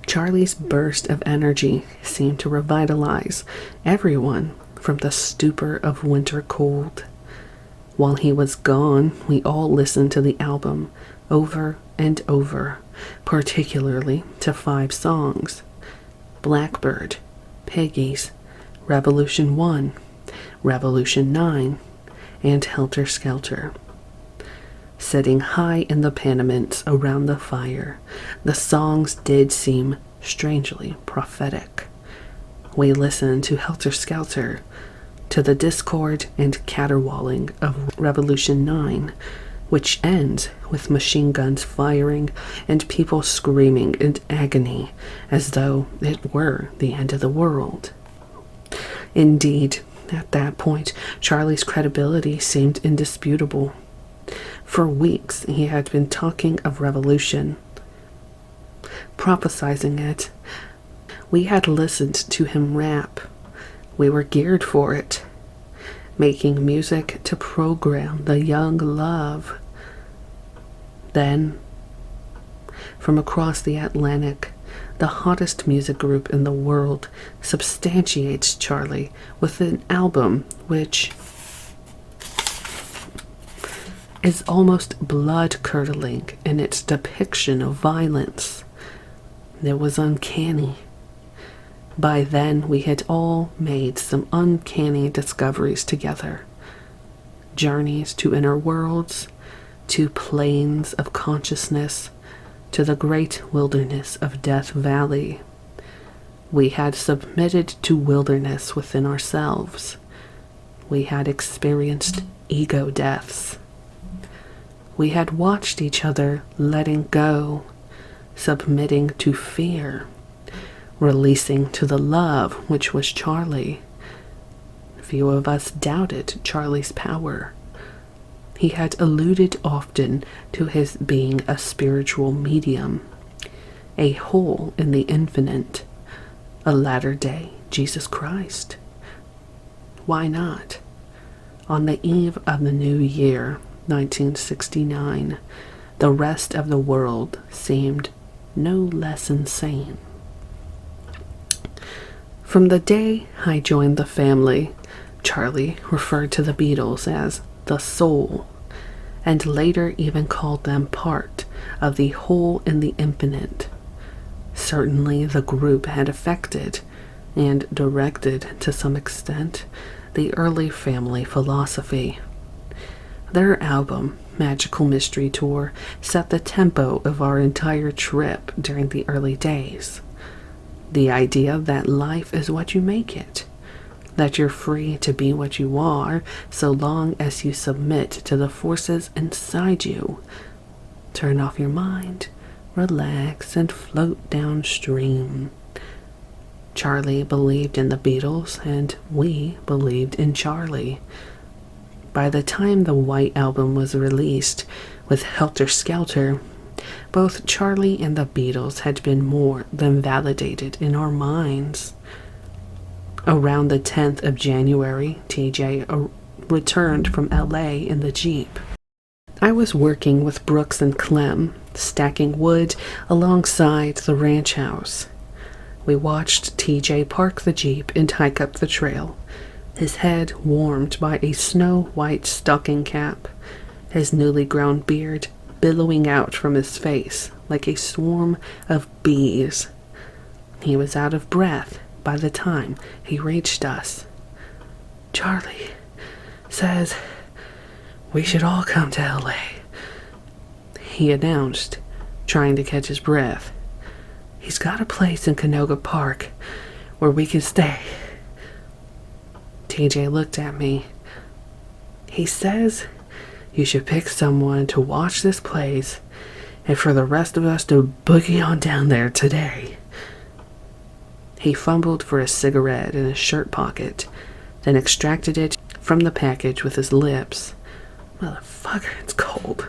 Charlie's burst of energy seemed to revitalize everyone from the stupor of winter cold. While he was gone, we all listened to the album over and over, particularly to 5 songs: Blackbird, Piggies, Revolution 1, Revolution 9, and Helter Skelter. Sitting high in the Panamints around the fire, the songs did seem strangely prophetic. We listened to Helter Skelter, to the discord and caterwauling of Revolution 9, which ends with machine guns firing and people screaming in agony as though it were the end of the world. Indeed, at that point, Charlie's credibility seemed indisputable. For weeks, he had been talking of revolution, prophesizing it. We had listened to him rap. We were geared for it, making music to program the young love. Then, from across the Atlantic, the hottest music group in the world substantiates Charlie with an album which is almost blood-curdling in its depiction of violence. It was uncanny. By then, we had all made some uncanny discoveries together. Journeys to inner worlds, to planes of consciousness, to the great wilderness of Death Valley. We had submitted to wilderness within ourselves. We had experienced ego deaths. We had watched each other letting go, submitting to fear, releasing to the love which was Charlie, Few of us doubted Charlie's power. He had alluded often to his being a spiritual medium, a hole in the infinite, a latter-day Jesus Christ. Why not? On the eve of the new year, 1969, the rest of the world seemed no less insane. From the day I joined the family, Charlie referred to the Beatles as the soul, and later even called them part of the hole in the infinite. Certainly the group had affected and directed to some extent the early family philosophy. Their album, Magical Mystery Tour, set the tempo of our entire trip during the early days. The idea that life is what you make it, that you're free to be what you are so long as you submit to the forces inside you. Turn off your mind, relax, and float downstream. Charlie believed in the Beatles, and we believed in Charlie. By the time the White Album was released with Helter Skelter, both Charlie and the Beatles had been more than validated in our minds. Around the 10th of January, TJ returned from LA in the Jeep. I was working with Brooks and Clem, stacking wood alongside the ranch house. We watched TJ park the Jeep and hike up the trail, his head warmed by a snow-white stocking cap, his newly grown beard billowing out from his face like a swarm of bees. He was out of breath by the time he reached us. "Charlie says we should all come to LA," he announced, trying to catch his breath. "He's got a place in Canoga Park where we can stay." TJ looked at me. "He says you should pick someone to watch this place and for the rest of us to boogie on down there today." He fumbled for a cigarette in his shirt pocket, then extracted it from the package with his lips. "Motherfucker, it's cold,"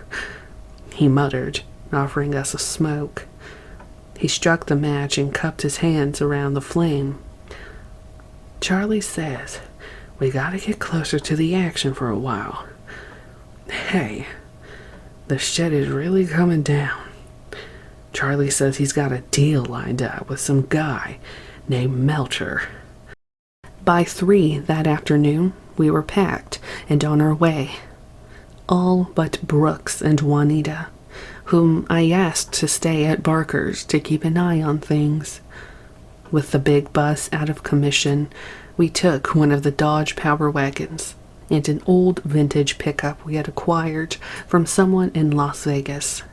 he muttered, offering us a smoke. He struck the match and cupped his hands around the flame. "Charlie says we gotta get closer to the action for a while. Hey, the shit is really coming down. Charlie says he's got a deal lined up with some guy named Melcher." By 3 that afternoon, we were packed and on our way. All but Brooks and Juanita, whom I asked to stay at Barker's to keep an eye on things. With the big bus out of commission, we took one of the Dodge Power Wagons and an old vintage pickup we had acquired from someone in Las Vegas.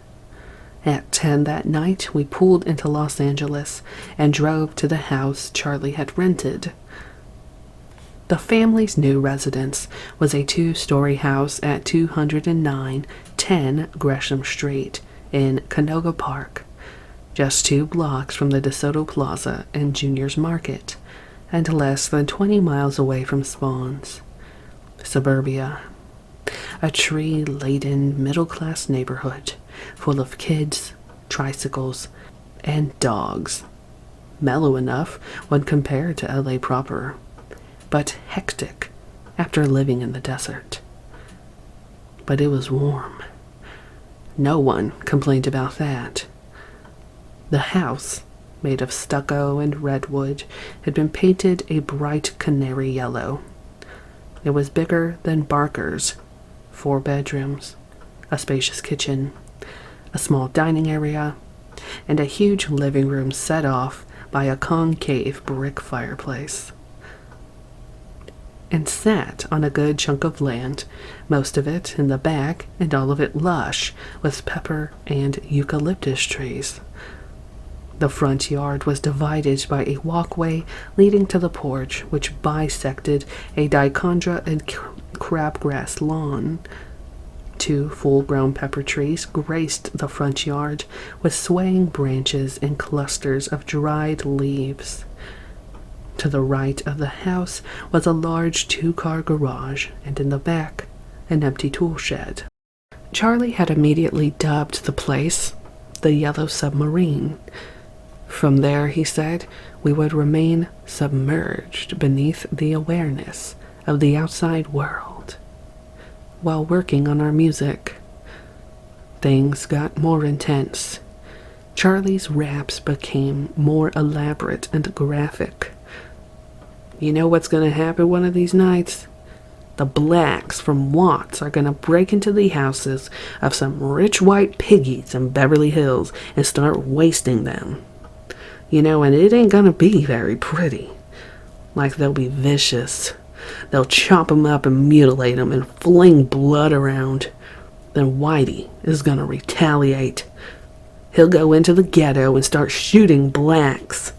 At 10 that night, we pulled into Los Angeles and drove to the house Charlie had rented. The family's new residence was a 2-story house at 209-10 Gresham Street in Canoga Park, just 2 blocks from the DeSoto Plaza and Junior's Market, and less than 20 miles away from Spawn's. Suburbia. A tree-laden middle-class neighborhood full of kids, tricycles, and dogs. Mellow enough when compared to LA proper, but hectic after living in the desert. But it was warm. No one complained about that. The house, made of stucco and redwood, had been painted a bright canary yellow. It was bigger than Barker's, 4 bedrooms, a spacious kitchen, a small dining area, and a huge living room set off by a concave brick fireplace. And sat on a good chunk of land, most of it in the back and all of it lush with pepper and eucalyptus trees. The front yard was divided by a walkway leading to the porch, which bisected a dichondra and crabgrass lawn. 2 full-grown pepper trees graced the front yard with swaying branches and clusters of dried leaves. To the right of the house was a large 2-car garage, and in the back, an empty tool shed. Charlie had immediately dubbed the place the Yellow Submarine. From there, he said, we would remain submerged beneath the awareness of the outside world while working on our music. Things got more intense. Charlie's raps became more elaborate and graphic. You know what's going to happen one of these nights? The blacks from Watts are going to break into the houses of some rich white piggies in Beverly Hills and start wasting them. You know, and it ain't going to be very pretty. Like, they'll be vicious. They'll chop them up and mutilate them and fling blood around. Then Whitey is going to retaliate. He'll go into the ghetto and start shooting blacks.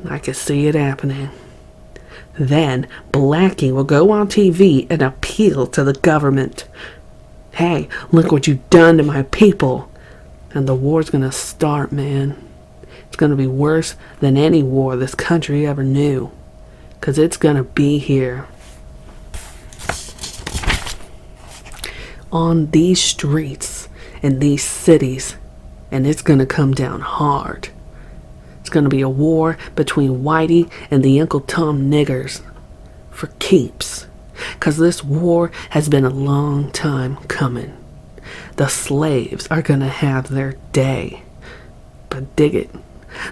I can see it happening. Then Blackie will go on TV and appeal to the government. Hey, look what you've done to my people. And the war's gonna start, man. It's gonna be worse than any war this country ever knew. 'Cause it's gonna be here. On these streets, in these cities, and it's gonna come down hard. It's going to be a war between Whitey and the Uncle Tom niggers. For keeps. Because this war has been a long time coming. The slaves are going to have their day. But dig it.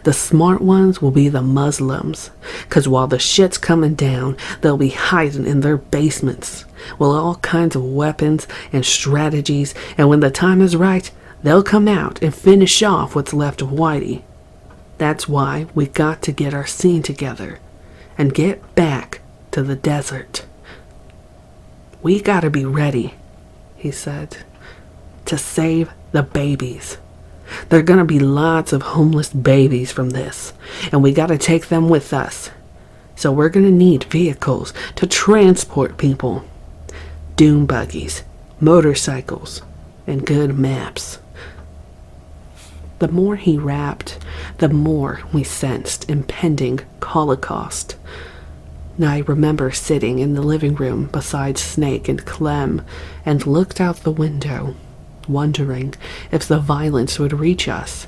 The smart ones will be the Muslims. Because while the shit's coming down, they'll be hiding in their basements. With all kinds of weapons and strategies. And when the time is right, they'll come out and finish off what's left of Whitey. That's why we got to get our scene together and get back to the desert. We gotta be ready, he said, to save the babies. There are gonna be lots of homeless babies from this, and we gotta take them with us. So we're gonna need vehicles to transport people. Dune buggies, motorcycles, and good maps. The more he rapped, the more we sensed impending holocaust. I remember sitting in the living room beside Snake and Clem and looked out the window, wondering if the violence would reach us.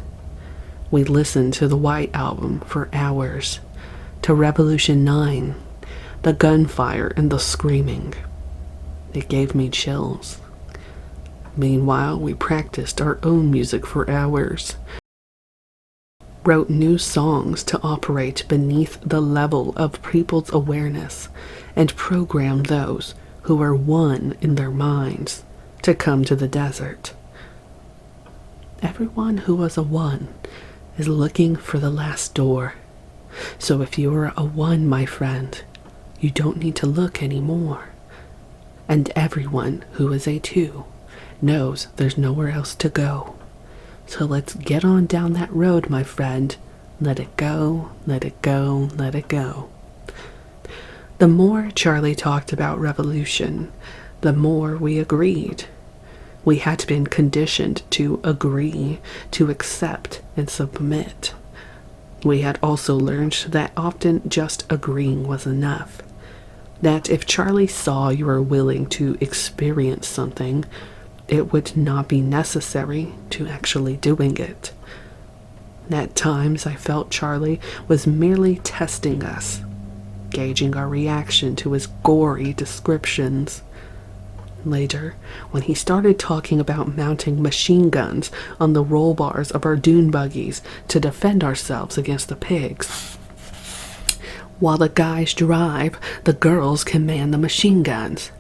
We listened to the White Album for hours, to Revolution 9, the gunfire and the screaming. It gave me chills. Meanwhile, we practiced our own music for hours, wrote new songs to operate beneath the level of people's awareness, and programmed those who were one in their minds to come to the desert. Everyone who was a one is looking for the last door. So if you are a one, my friend, you don't need to look anymore. And everyone who is a two knows there's nowhere else to go. So let's get on down that road, my friend. Let it go, let it go, let it go. The more Charlie talked about revolution, the more we agreed. We had been conditioned to agree, to accept and submit. We had also learned that often just agreeing was enough. That if Charlie saw you were willing to experience something, it would not be necessary to actually doing it. At times I felt Charlie was merely testing us, gauging our reaction to his gory descriptions. Later, when he started talking about mounting machine guns on the roll bars of our dune buggies to defend ourselves against the pigs. While the guys drive, the girls can man the machine guns.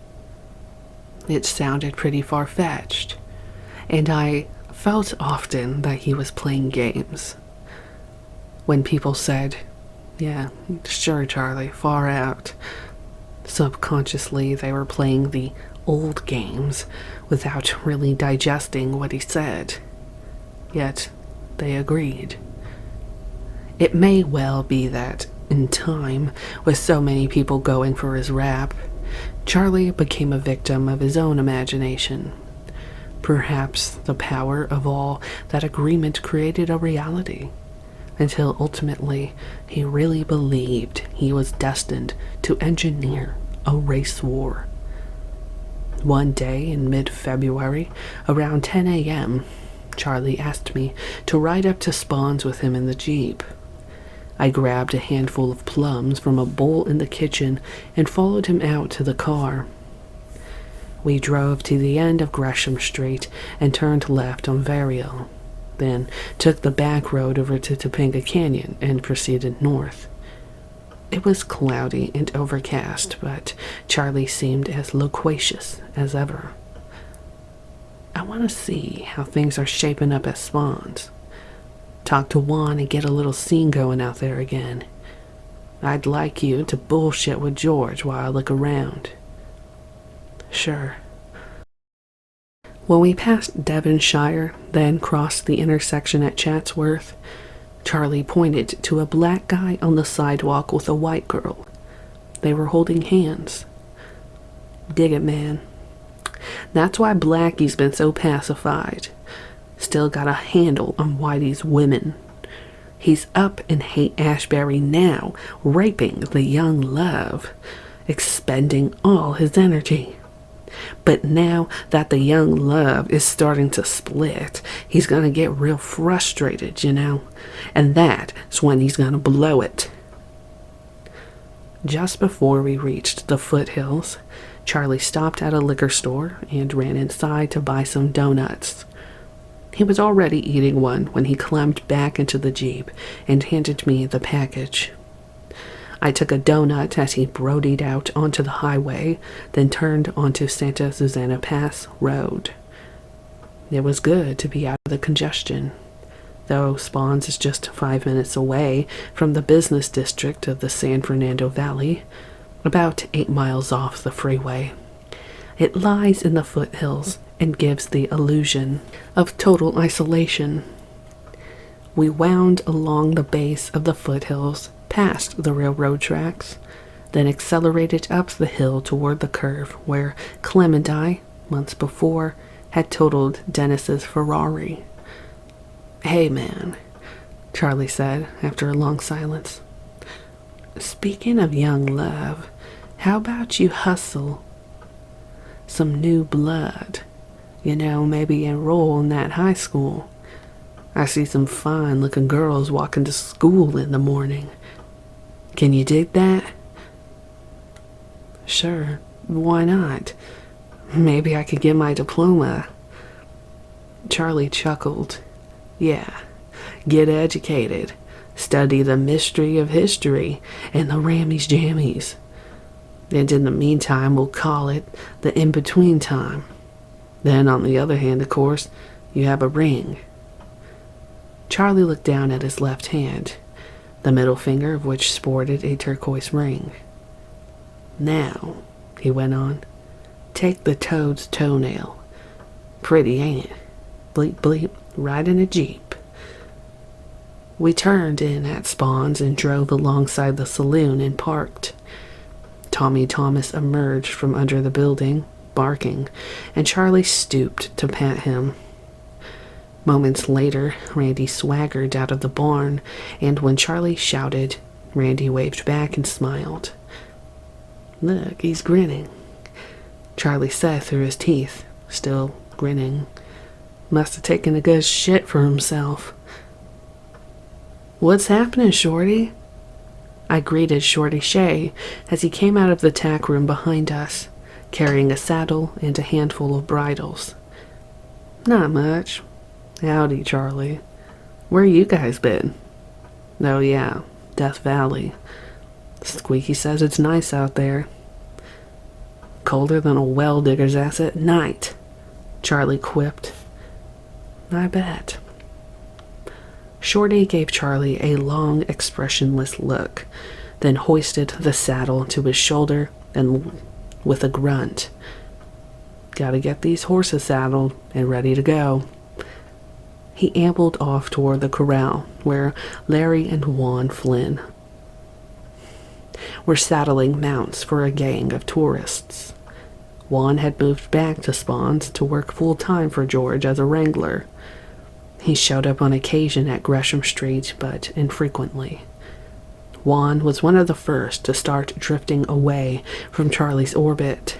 It sounded pretty far-fetched, and I felt often that he was playing games. When people said, "Yeah, sure, Charlie, far out," subconsciously they were playing the old games without really digesting what he said. Yet they agreed. It may well be that, in time, with so many people going for his rap, Charlie became a victim of his own imagination. Perhaps the power of all that agreement created a reality, until ultimately he really believed he was destined to engineer a race war. One day in mid-February, around 10 a.m., Charlie asked me to ride up to Spawn's with him in the Jeep. I grabbed a handful of plums from a bowl in the kitchen and followed him out to the car. We drove to the end of Gresham Street and turned left on Varial, then took the back road over to Topanga Canyon and proceeded north. It was cloudy and overcast, but Charlie seemed as loquacious as ever. I want to see how things are shaping up at Spawn's. Talk to Juan and get a little scene going out there again. I'd like you to bullshit with George while I look around. Sure. When we passed Devonshire, then crossed the intersection at Chatsworth, Charlie pointed to a black guy on the sidewalk with a white girl. They were holding hands. Dig it, man. That's why Blackie's been so pacified. Still got a handle on Whitey's women. He's up in Haight-Ashbury now, raping the young love, expending all his energy. But now that the young love is starting to split, he's gonna get real frustrated, you know? And that's when he's gonna blow it. Just before we reached the foothills, Charlie stopped at a liquor store and ran inside to buy some donuts. He was already eating one when he climbed back into the Jeep and handed me the package. I took a donut as he brodied out onto the highway, then turned onto Santa Susana Pass Road. It was good to be out of the congestion, though Spawn's is just 5 minutes away from the business district of the San Fernando Valley, about 8 miles off the freeway. It lies in the foothills and gives the illusion of total isolation. We wound along the base of the foothills, past the railroad tracks, then accelerated up the hill toward the curve where Clem and I, months before, had totaled Dennis's Ferrari. "Hey, man," Charlie said after a long silence. "Speaking of young love, how about you hustle some new blood? You know, maybe enroll in that high school. I see some fine-looking girls walking to school in the morning. Can you dig that?" "Sure, why not? Maybe I could get my diploma." Charlie chuckled. "Yeah, get educated. Study the mystery of history and the rammies jammies. And in the meantime, we'll call it the in-between time. Then, on the other hand, of course, you have a ring." Charlie looked down at his left hand, the middle finger of which sported a turquoise ring. "Now," he went on, "take the toad's toenail. Pretty, ain't it? Bleep bleep, right in a Jeep." We turned in at Spawn's and drove alongside the saloon and parked. Tommy Thomas emerged from under the building, barking, and Charlie stooped to pat him. Moments later, Randy swaggered out of the barn, and when Charlie shouted, Randy waved back and smiled. "Look, he's grinning," Charlie said through his teeth, still grinning. "Must have taken a good shit for himself." "What's happening, Shorty?" I greeted Shorty Shea as he came out of the tack room behind us, carrying a saddle and a handful of bridles. "Not much. Howdy, Charlie. Where you guys been?" "Oh yeah, Death Valley. Squeaky says it's nice out there." "Colder than a well digger's ass at night," Charlie quipped. "I bet." Shorty gave Charlie a long, expressionless look, then hoisted the saddle to his shoulder and, with a grunt, "Gotta get these horses saddled and ready to go." He ambled off toward the corral, where Larry and Juan Flynn were saddling mounts for a gang of tourists. Juan had moved back to Spawn's to work full-time for George as a wrangler. He showed up on occasion at Gresham Street, but infrequently. Juan was one of the first to start drifting away from Charlie's orbit.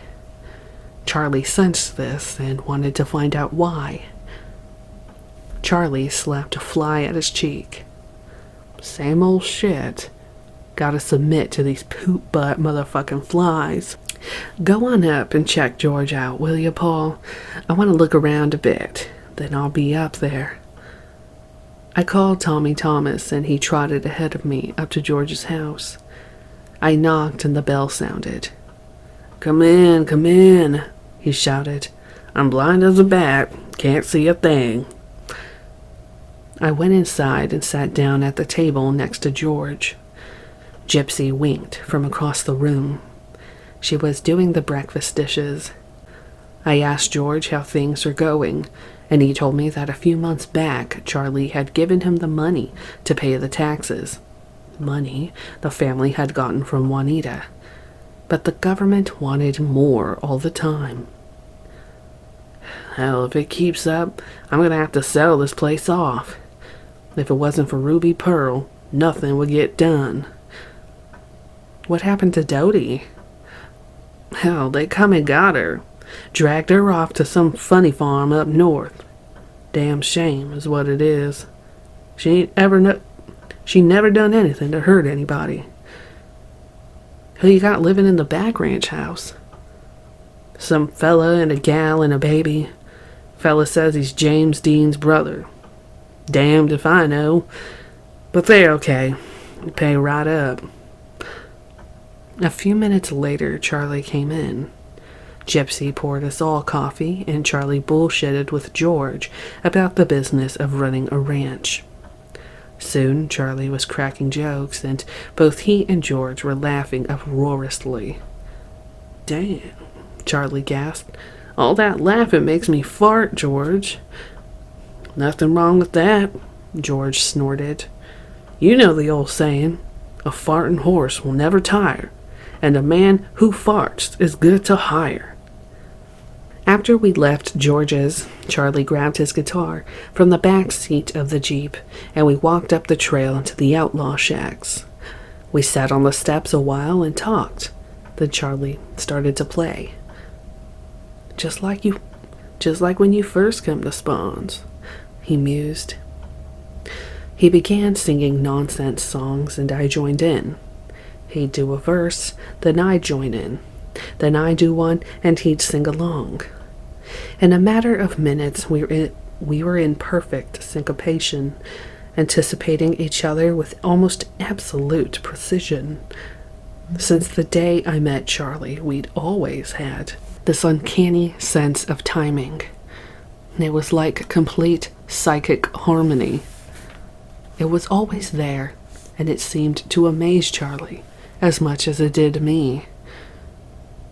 Charlie sensed this and wanted to find out why. Charlie slapped a fly at his cheek. Same old shit. Gotta submit to these poop butt motherfucking flies. Go on up and check George out, will you, Paul? I want to look around a bit. Then I'll be up there. I called Tommy Thomas, and he trotted ahead of me up to George's house. I knocked, and the bell sounded. Come in, he shouted. I'm blind as a bat. Can't see a thing. I went inside and sat down at the table next to George. Gypsy winked from across the room. She was doing the breakfast dishes. I asked George how things were going, and he told me that a few months back Charlie had given him the money to pay the taxes. Money the family had gotten from Juanita. But the government wanted more all the time. Hell, if it keeps up, I'm gonna have to sell this place off. If it wasn't for Ruby Pearl, nothing would get done. What happened to Dodie? Hell, they come and got her. Dragged her off to some funny farm up north. Damn shame is what it is. She never done anything to hurt anybody. Who you got living in the back ranch house? Some fella and a gal and a baby. Fella says he's James Dean's brother. Damned if I know. But they're okay. They pay right up. A few minutes later, Charlie came in. Gypsy poured us all coffee, and Charlie bullshitted with George about the business of running a ranch. Soon, Charlie was cracking jokes, and both he and George were laughing uproariously. Damn, Charlie gasped. All that laughing makes me fart, George. Nothing wrong with that, George snorted. You know the old saying, a farting horse will never tire, and a man who farts is good to hire. After we left George's, Charlie grabbed his guitar from the back seat of the Jeep, and we walked up the trail into the outlaw shacks. We sat on the steps a while and talked. Then Charlie started to play. Just like when you first come to Spawns, he mused. He began singing nonsense songs, and I joined in. He'd do a verse, then I'd join in. Then I'd do one, and he'd sing along. In a matter of minutes, we were in perfect syncopation, anticipating each other with almost absolute precision. Since the day I met Charlie, we'd always had this uncanny sense of timing. It was like complete psychic harmony. It was always there, and it seemed to amaze Charlie as much as it did me.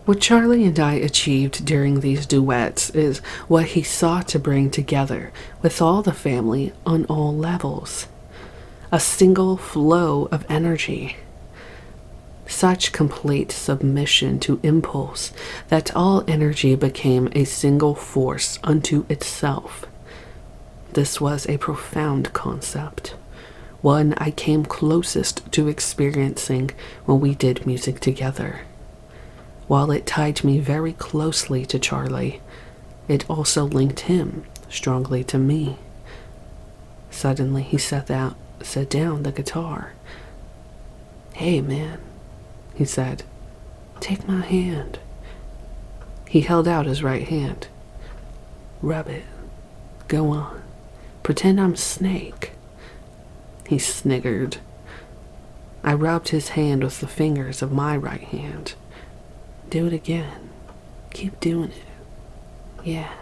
What Charlie and I achieved during these duets is what he sought to bring together with all the family on all levels. A single flow of energy. Such complete submission to impulse that all energy became a single force unto itself. This was a profound concept, one I came closest to experiencing when we did music together. While it tied me very closely to Charlie, it also linked him strongly to me. Suddenly he set down the guitar. Hey man, he said, take my hand. He held out his right hand. Rub it. Go on. Pretend I'm Snake. He sniggered. I rubbed his hand with the fingers of my right hand. Do it again. Keep doing it. Yeah.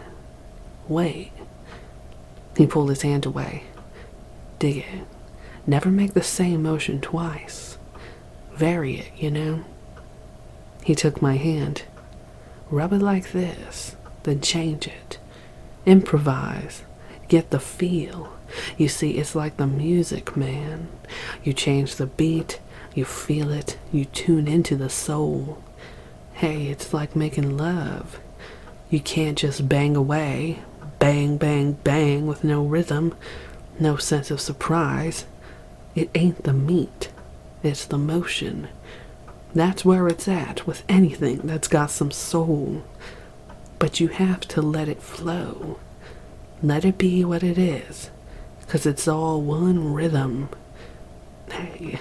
Wait. He pulled his hand away. Dig it. Never make the same motion twice. Vary it, you know? He took my hand. Rub it like this, then change it. Improvise. Get the feel. You see, it's like the music, man. You change the beat, you feel it, you tune into the soul. Hey, it's like making love. You can't just bang away, bang, bang, bang with no rhythm, no sense of surprise. It ain't the meat, It's the motion. That's where it's at with anything that's got some soul. But you have to let it flow. Let it be what it is. 'Cause it's all one rhythm. Hey,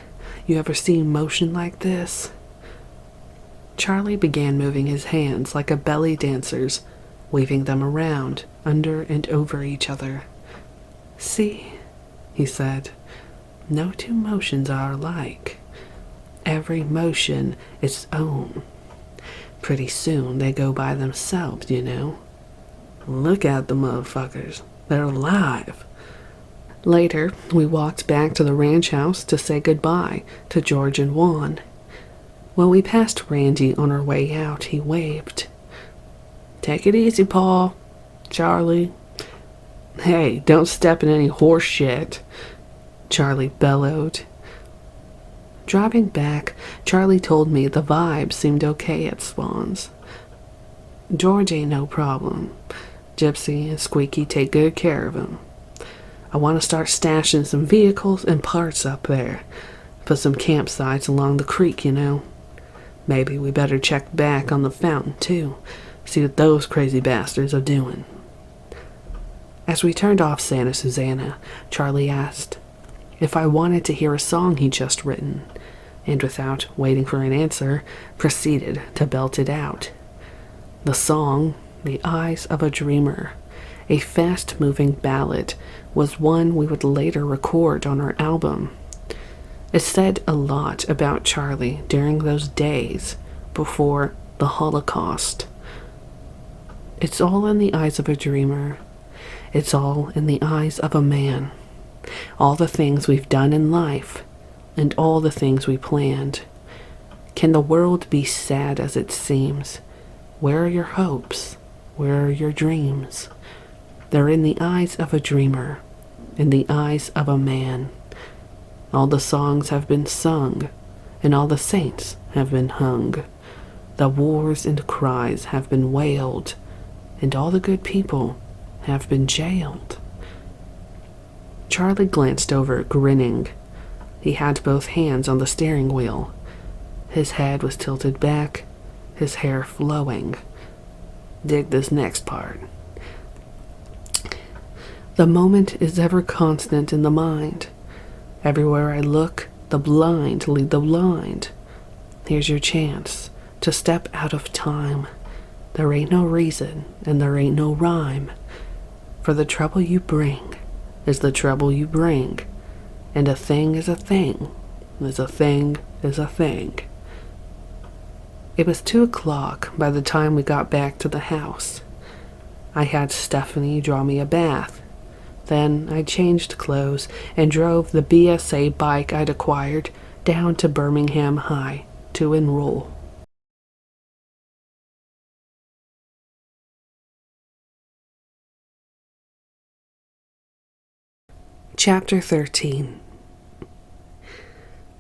you ever seen motion like this? Charlie began moving his hands like a belly dancer's, waving them around, under and over each other. See, he said, no two motions are alike. Every motion its own. Pretty soon they go by themselves, you know. Look at the motherfuckers. They're alive. Later, we walked back to the ranch house to say goodbye to George and Juan. When we passed Randy on our way out, he waved. Take it easy, Paul. Charlie. Hey, don't step in any horse shit, Charlie bellowed. Driving back, Charlie told me the vibe seemed okay at Swan's. George ain't no problem. Gypsy and Squeaky take good care of him. I want to start stashing some vehicles and parts up there. Put some campsites along the creek, you know. Maybe we better check back on the fountain, too. See what those crazy bastards are doing. As we turned off Santa Susana, Charlie asked if I wanted to hear a song he'd just written, and without waiting for an answer, proceeded to belt it out. The song, The Eyes of a Dreamer, a fast-moving ballad, was one we would later record on our album. It said a lot about Charlie during those days before the Holocaust. It's all in the eyes of a dreamer. It's all in the eyes of a man. All the things we've done in life, and all the things we planned. Can the world be sad as it seems? Where are your hopes? Where are your dreams? They're in the eyes of a dreamer, in the eyes of a man. All the songs have been sung, and all the saints have been hung. The wars and cries have been wailed, and all the good people have been jailed. Charlie glanced over, grinning. He had both hands on the steering wheel. His head was tilted back, his hair flowing. Dig this next part. The moment is ever constant in the mind. Everywhere I look, the blind lead the blind. Here's your chance to step out of time. There ain't no reason, and there ain't no rhyme. For the trouble you bring is the trouble you bring. And a thing is a thing, is a thing is a thing. It was 2:00 by the time we got back to the house. I had Stephanie draw me a bath. Then I changed clothes and drove the BSA bike I'd acquired down to Birmingham High to enroll. Chapter 13.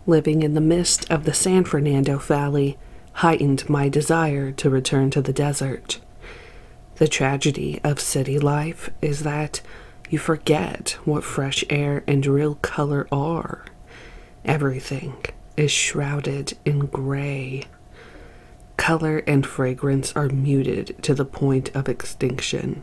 Living in the midst of the San Fernando Valley heightened my desire to return to the desert. The tragedy of city life is that you forget what fresh air and real color are. Everything is shrouded in gray. Color and fragrance are muted to the point of extinction.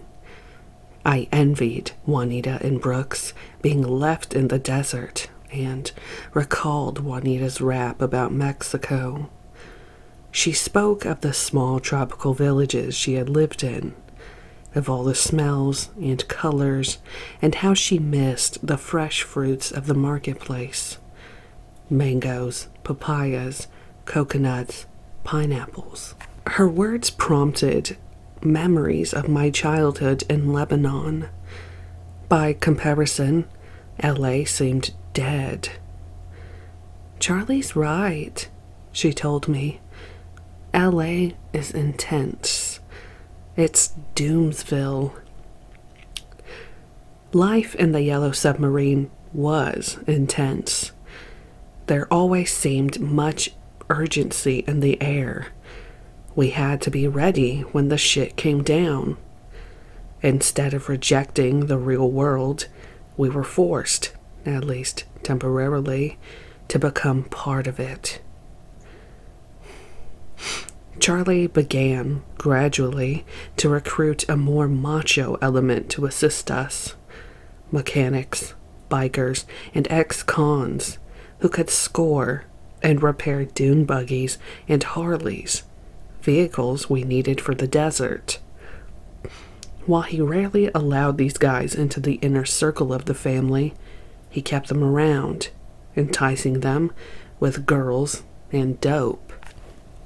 I envied Juanita and Brooks being left in the desert and recalled Juanita's rap about Mexico. She spoke of the small tropical villages she had lived in, of all the smells and colors, and how she missed the fresh fruits of the marketplace. Mangoes, papayas, coconuts, pineapples. Her words prompted memories of my childhood in Lebanon. By comparison, LA seemed dead. Charlie's right, she told me. LA is intense. It's Doomsville. Life in the Yellow Submarine was intense. There always seemed much urgency in the air. We had to be ready when the shit came down. Instead of rejecting the real world, we were forced, at least temporarily, to become part of it. Charlie began, gradually, to recruit a more macho element to assist us. Mechanics, bikers, and ex-cons who could score and repair dune buggies and Harleys, vehicles we needed for the desert. While he rarely allowed these guys into the inner circle of the family, he kept them around, enticing them with girls and dope.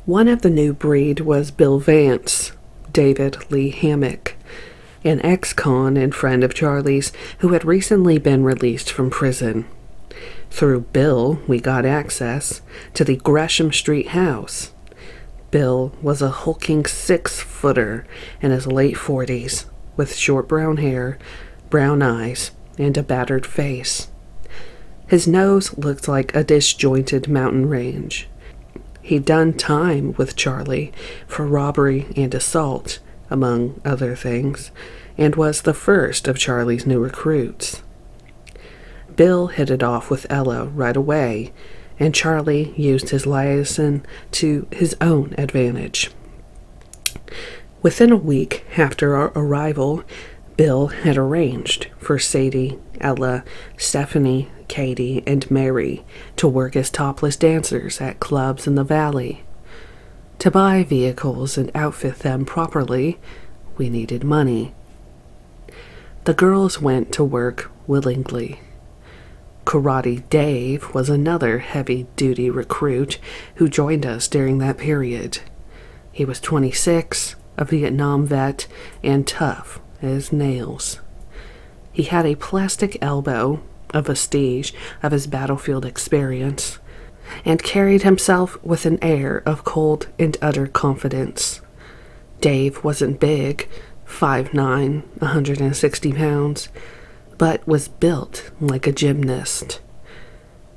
One of the new breed was Bill Vance, David Lee Hammock, an ex-con and friend of Charlie's who had recently been released from prison. Through Bill, we got access to the Gresham Street house. Bill was a hulking 6-footer in his late 40s, with short brown hair, brown eyes, and a battered face. His nose looked like a disjointed mountain range. He'd done time with Charlie for robbery and assault, among other things, and was the first of Charlie's new recruits. Bill hit it off with Ella right away, and Charlie used his liaison to his own advantage. Within a week after our arrival, Bill had arranged for Sadie, Ella, Stephanie, Katie, and Mary to work as topless dancers at clubs in the valley. To buy vehicles and outfit them properly, we needed money. The girls went to work willingly. Karate Dave was another heavy-duty recruit who joined us during that period. He was 26, a Vietnam vet, and tough as nails. He had a plastic elbow, a vestige of his battlefield experience, and carried himself with an air of cold and utter confidence. Dave wasn't big, 5'9", 160 pounds, but was built like a gymnast.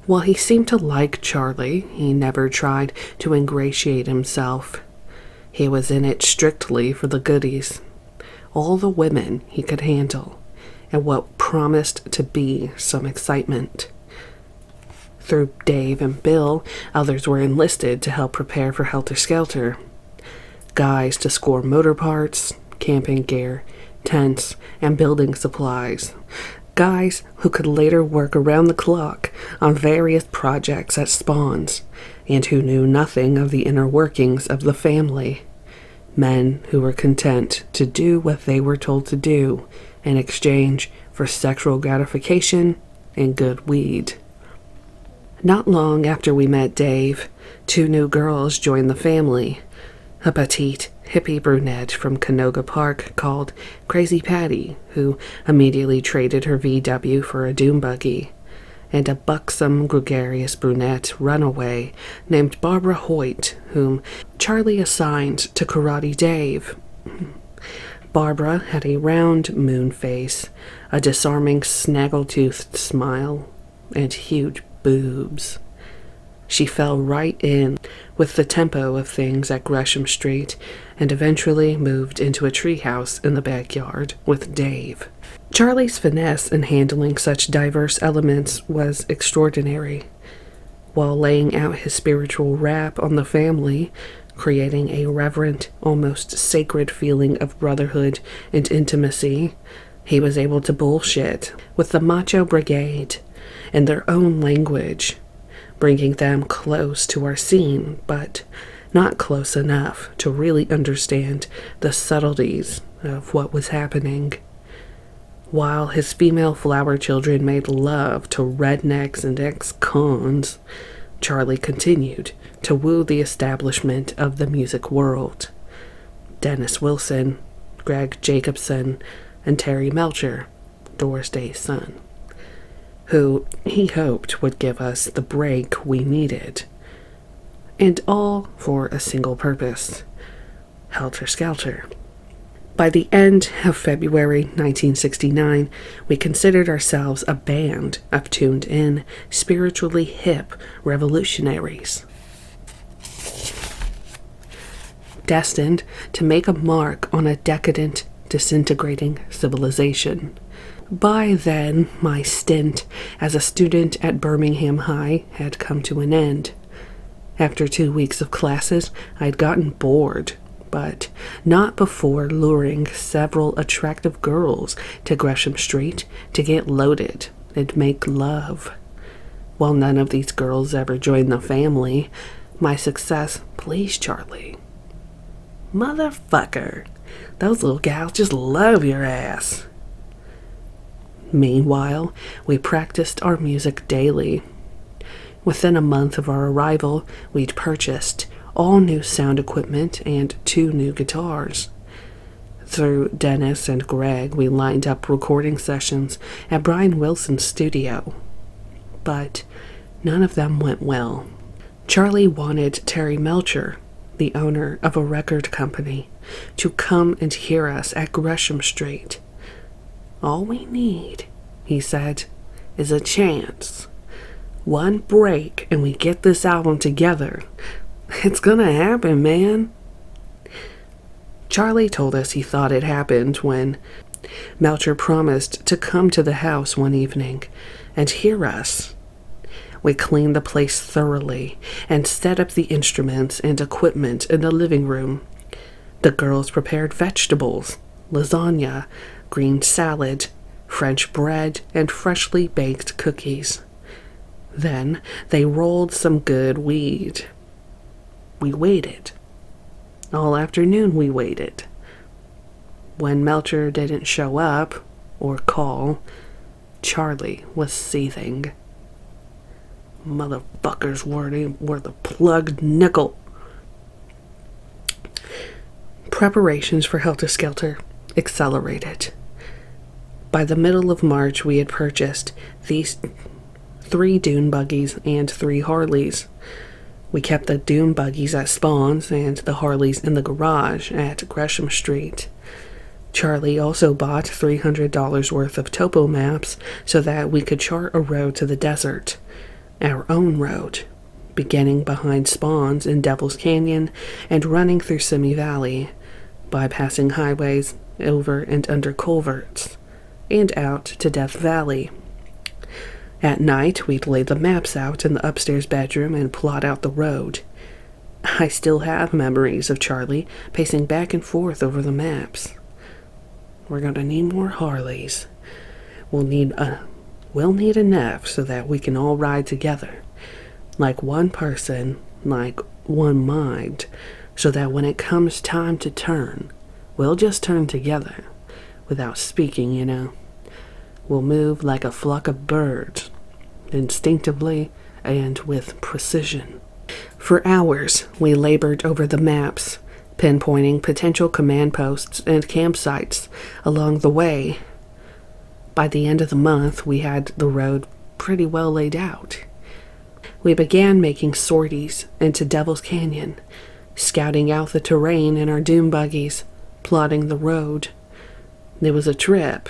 While he seemed to like Charlie, he never tried to ingratiate himself. He was in it strictly for the goodies, all the women he could handle, and what promised to be some excitement. Through Dave and Bill, others were enlisted to help prepare for Helter Skelter. Guys to score motor parts, camping gear, tents, and building supplies. Guys who could later work around the clock on various projects at spawns, and who knew nothing of the inner workings of the family. Men who were content to do what they were told to do in exchange for sexual gratification and good weed. Not long after we met Dave, 2 new girls joined the family. A petite, hippie brunette from Canoga Park called Crazy Patty, who immediately traded her VW for a dune buggy, and a buxom, gregarious brunette runaway named Barbara Hoyt, whom Charlie assigned to Karate Dave. Barbara had a round moon face, a disarming snaggle-toothed smile, and huge boobs. She fell right in with the tempo of things at Gresham Street and eventually moved into a treehouse in the backyard with Dave. Charlie's finesse in handling such diverse elements was extraordinary. While laying out his spiritual rap on the family, creating a reverent, almost sacred feeling of brotherhood and intimacy, he was able to bullshit with the Macho Brigade in their own language, bringing them close to our scene, but not close enough to really understand the subtleties of what was happening. While his female flower children made love to rednecks and ex-cons, Charlie continued to woo the establishment of the music world. Dennis Wilson, Greg Jacobson, and Terry Melcher, Doris Day's son, who he hoped would give us the break we needed. And all for a single purpose: Helter Skelter. By the end of February 1969, we considered ourselves a band of tuned-in, spiritually hip revolutionaries, destined to make a mark on a decadent, disintegrating civilization. By then, my stint as a student at Birmingham High had come to an end. After 2 weeks of classes, I'd gotten bored, but not before luring several attractive girls to Gresham Street to get loaded and make love. While none of these girls ever joined the family, my success pleased Charlie. Motherfucker, those little gals just love your ass. Meanwhile, we practiced our music daily. Within a month of our arrival, we'd purchased all new sound equipment and 2 new guitars. Through Dennis and Greg, we lined up recording sessions at Brian Wilson's studio. But none of them went well. Charlie wanted Terry Melcher, the owner of a record company, to come and hear us at Gresham Street. All we need, he said, is a chance. One break and we get this album together. It's gonna happen, man. Charlie told us he thought it happened when Melcher promised to come to the house one evening and hear us. We cleaned the place thoroughly and set up the instruments and equipment in the living room. The girls prepared vegetables, lasagna, green salad, French bread, and freshly baked cookies. Then they rolled some good weed. We waited. All afternoon we waited. When Melcher didn't show up or call, Charlie was seething. Motherfuckers were the plugged nickel. Preparations for Helter Skelter accelerated. By the middle of March, we had purchased these 3 dune buggies and 3 Harleys. We kept the dune buggies at Spawn's and the Harleys in the garage at Gresham Street. Charlie also bought $300 worth of topo maps so that we could chart a road to the desert, our own road, beginning behind Spawn's in Devil's Canyon and running through Simi Valley, bypassing highways, over and under culverts, and out to Death Valley. At night, we'd lay the maps out in the upstairs bedroom and plot out the road. I still have memories of Charlie pacing back and forth over the maps. We're gonna need more Harleys. We'll need enough so that we can all ride together, like one person, like one mind, so that when it comes time to turn, we'll just turn together, without speaking, you know. We'll move like a flock of birds, instinctively and with precision. For hours, we labored over the maps, pinpointing potential command posts and campsites along the way. By the end of the month, we had the road pretty well laid out. We began making sorties into Devil's Canyon, scouting out the terrain in our dune buggies, plotting the road. It was a trip,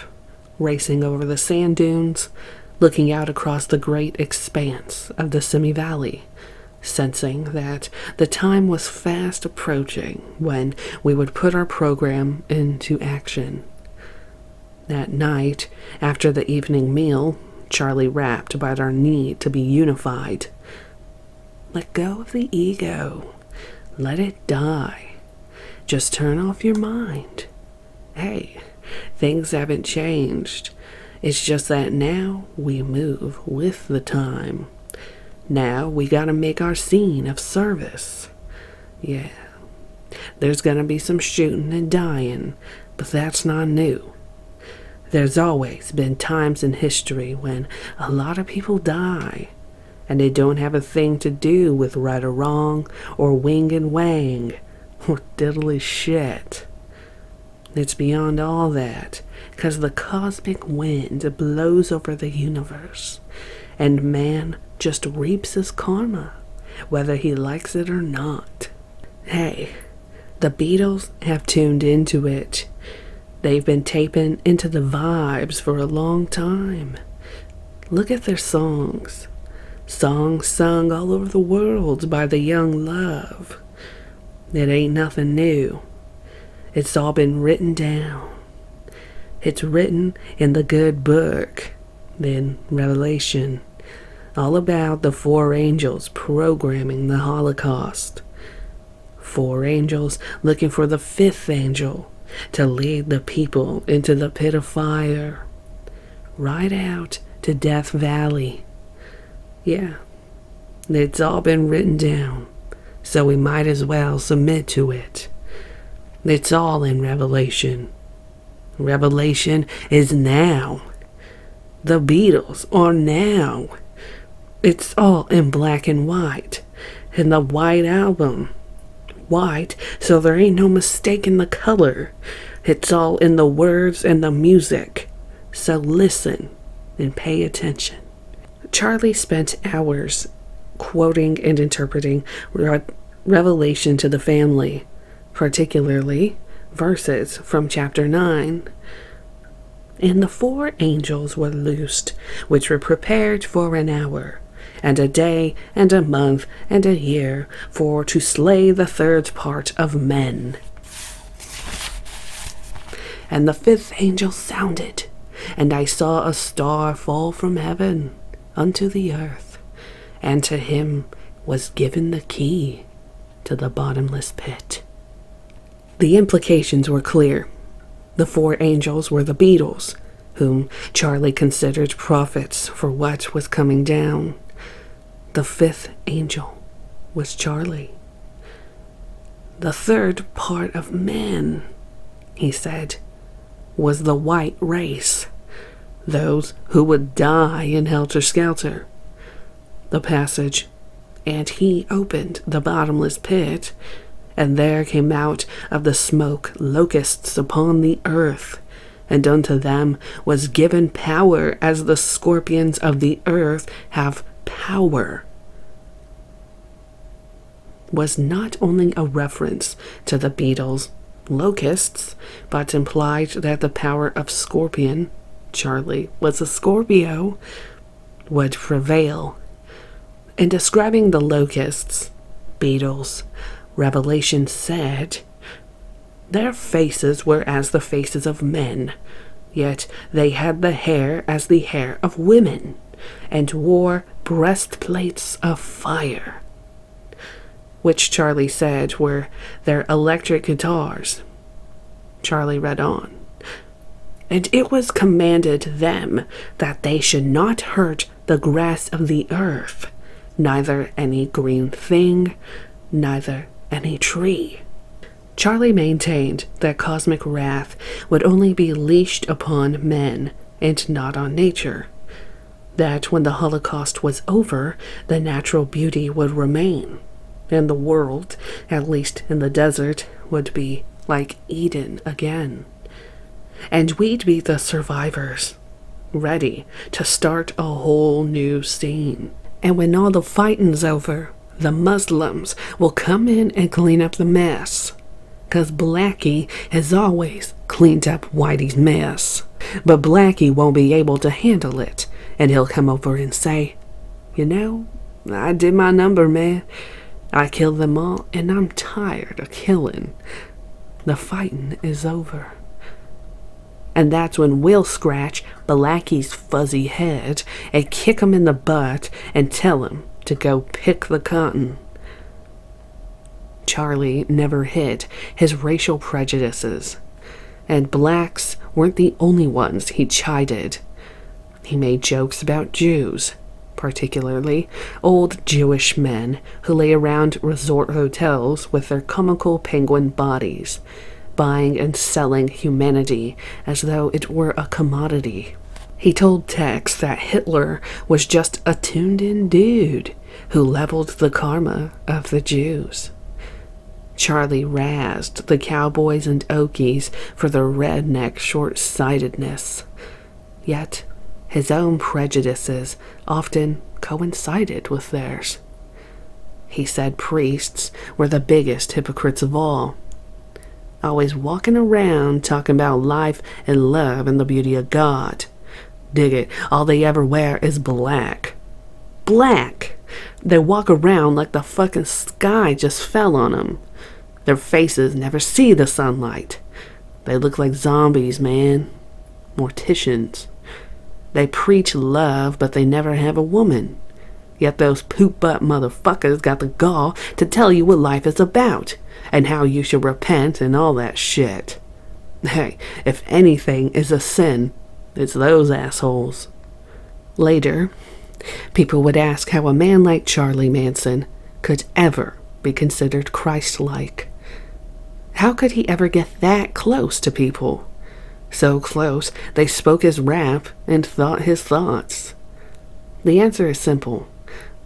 racing over the sand dunes, looking out across the great expanse of the Simi Valley, sensing that the time was fast approaching when we would put our program into action. That night, after the evening meal, Charlie rapped about our need to be unified. Let go of the ego. Let it die. Just turn off your mind. Hey, things haven't changed. It's just that now we move with the time. Now we gotta make our scene of service. Yeah, there's gonna be some shooting and dying, but that's not new. There's always been times in history when a lot of people die, and they don't have a thing to do with right or wrong, or wing and wang, or diddly shit. It's beyond all that, 'cause the cosmic wind blows over the universe, and man just reaps his karma, whether he likes it or not. Hey, the Beatles have tuned into it. They've been taping into the vibes for a long time. Look at their songs. Songs sung all over the world by the young love. It ain't nothing new. It's all been written down. It's written in the good book, then Revelation, all about the 4 angels programming the Holocaust. 4 angels looking for the 5th angel to lead the people into the pit of fire, right out to Death Valley. Yeah, it's all been written down, so we might as well submit to it. It's all in Revelation. Revelation is now. The Beatles are now. It's all in black and white, in the White Album. White, so there ain't no mistaking the color. It's all in the words and the music. So listen and pay attention. Charlie spent hours quoting and interpreting Revelation to the family, particularly verses from chapter 9. And the 4 angels were loosed, which were prepared for an hour, and a day, and a month, and a year, for to slay the 3rd part of men. And the 5th angel sounded, and I saw a star fall from heaven unto the earth, and to him was given the key to the bottomless pit. The implications were clear. The 4 angels were the Beatles, whom Charlie considered prophets for what was coming down. The 5th angel was Charlie. The 3rd part of men, he said, was the white race, those who would die in helter-skelter. The passage, and he opened the bottomless pit, and there came out of the smoke locusts upon the earth, and unto them was given power as the scorpions of the earth have power, was not only a reference to the Beatles' locusts, but implied that the power of Scorpion, Charlie was a Scorpio, would prevail. In describing the locusts, Beatles, Revelation said, their faces were as the faces of men, yet they had the hair as the hair of women, and wore breastplates of fire, which Charlie said were their electric guitars. Charlie read on. And it was commanded them that they should not hurt the grass of the earth, neither any green thing, neither any tree. Charlie maintained that cosmic wrath would only be leashed upon men and not on nature, that when the Holocaust was over, the natural beauty would remain, and the world, at least in the desert, would be like Eden again. And we'd be the survivors, ready to start a whole new scene. And when all the fighting's over, the Muslims will come in and clean up the mess. 'Cause Blackie has always cleaned up Whitey's mess. But Blackie won't be able to handle it, and he'll come over and say, you know, I did my number, man. I killed them all, and I'm tired of killing. The fighting is over. And that's when we'll scratch Blackie's fuzzy head and kick him in the butt and tell him to go pick the cotton. Charlie never hid his racial prejudices, and blacks weren't the only ones he chided. He made jokes about Jews, particularly old Jewish men who lay around resort hotels with their comical penguin bodies, buying and selling humanity as though it were a commodity. He told Tex that Hitler was just a tuned-in dude who leveled the karma of the Jews. Charlie razzed the cowboys and Okies for their redneck short-sightedness. Yet his own prejudices often coincided with theirs. He said priests were the biggest hypocrites of all, always walking around talking about life and love and the beauty of God. Dig it, all they ever wear is black. Black! They walk around like the fucking sky just fell on them. Their faces never see the sunlight. They look like zombies, man. morticians. They preach love, but they never have a woman. Yet those poop-butt motherfuckers got the gall to tell you what life is about, and how you should repent and all that shit. Hey, if anything is a sin, it's those assholes. Later, people would ask how a man like Charlie Manson could ever be considered Christ-like. How could he ever get that close to people? So close, they spoke his rap and thought his thoughts. The answer is simple.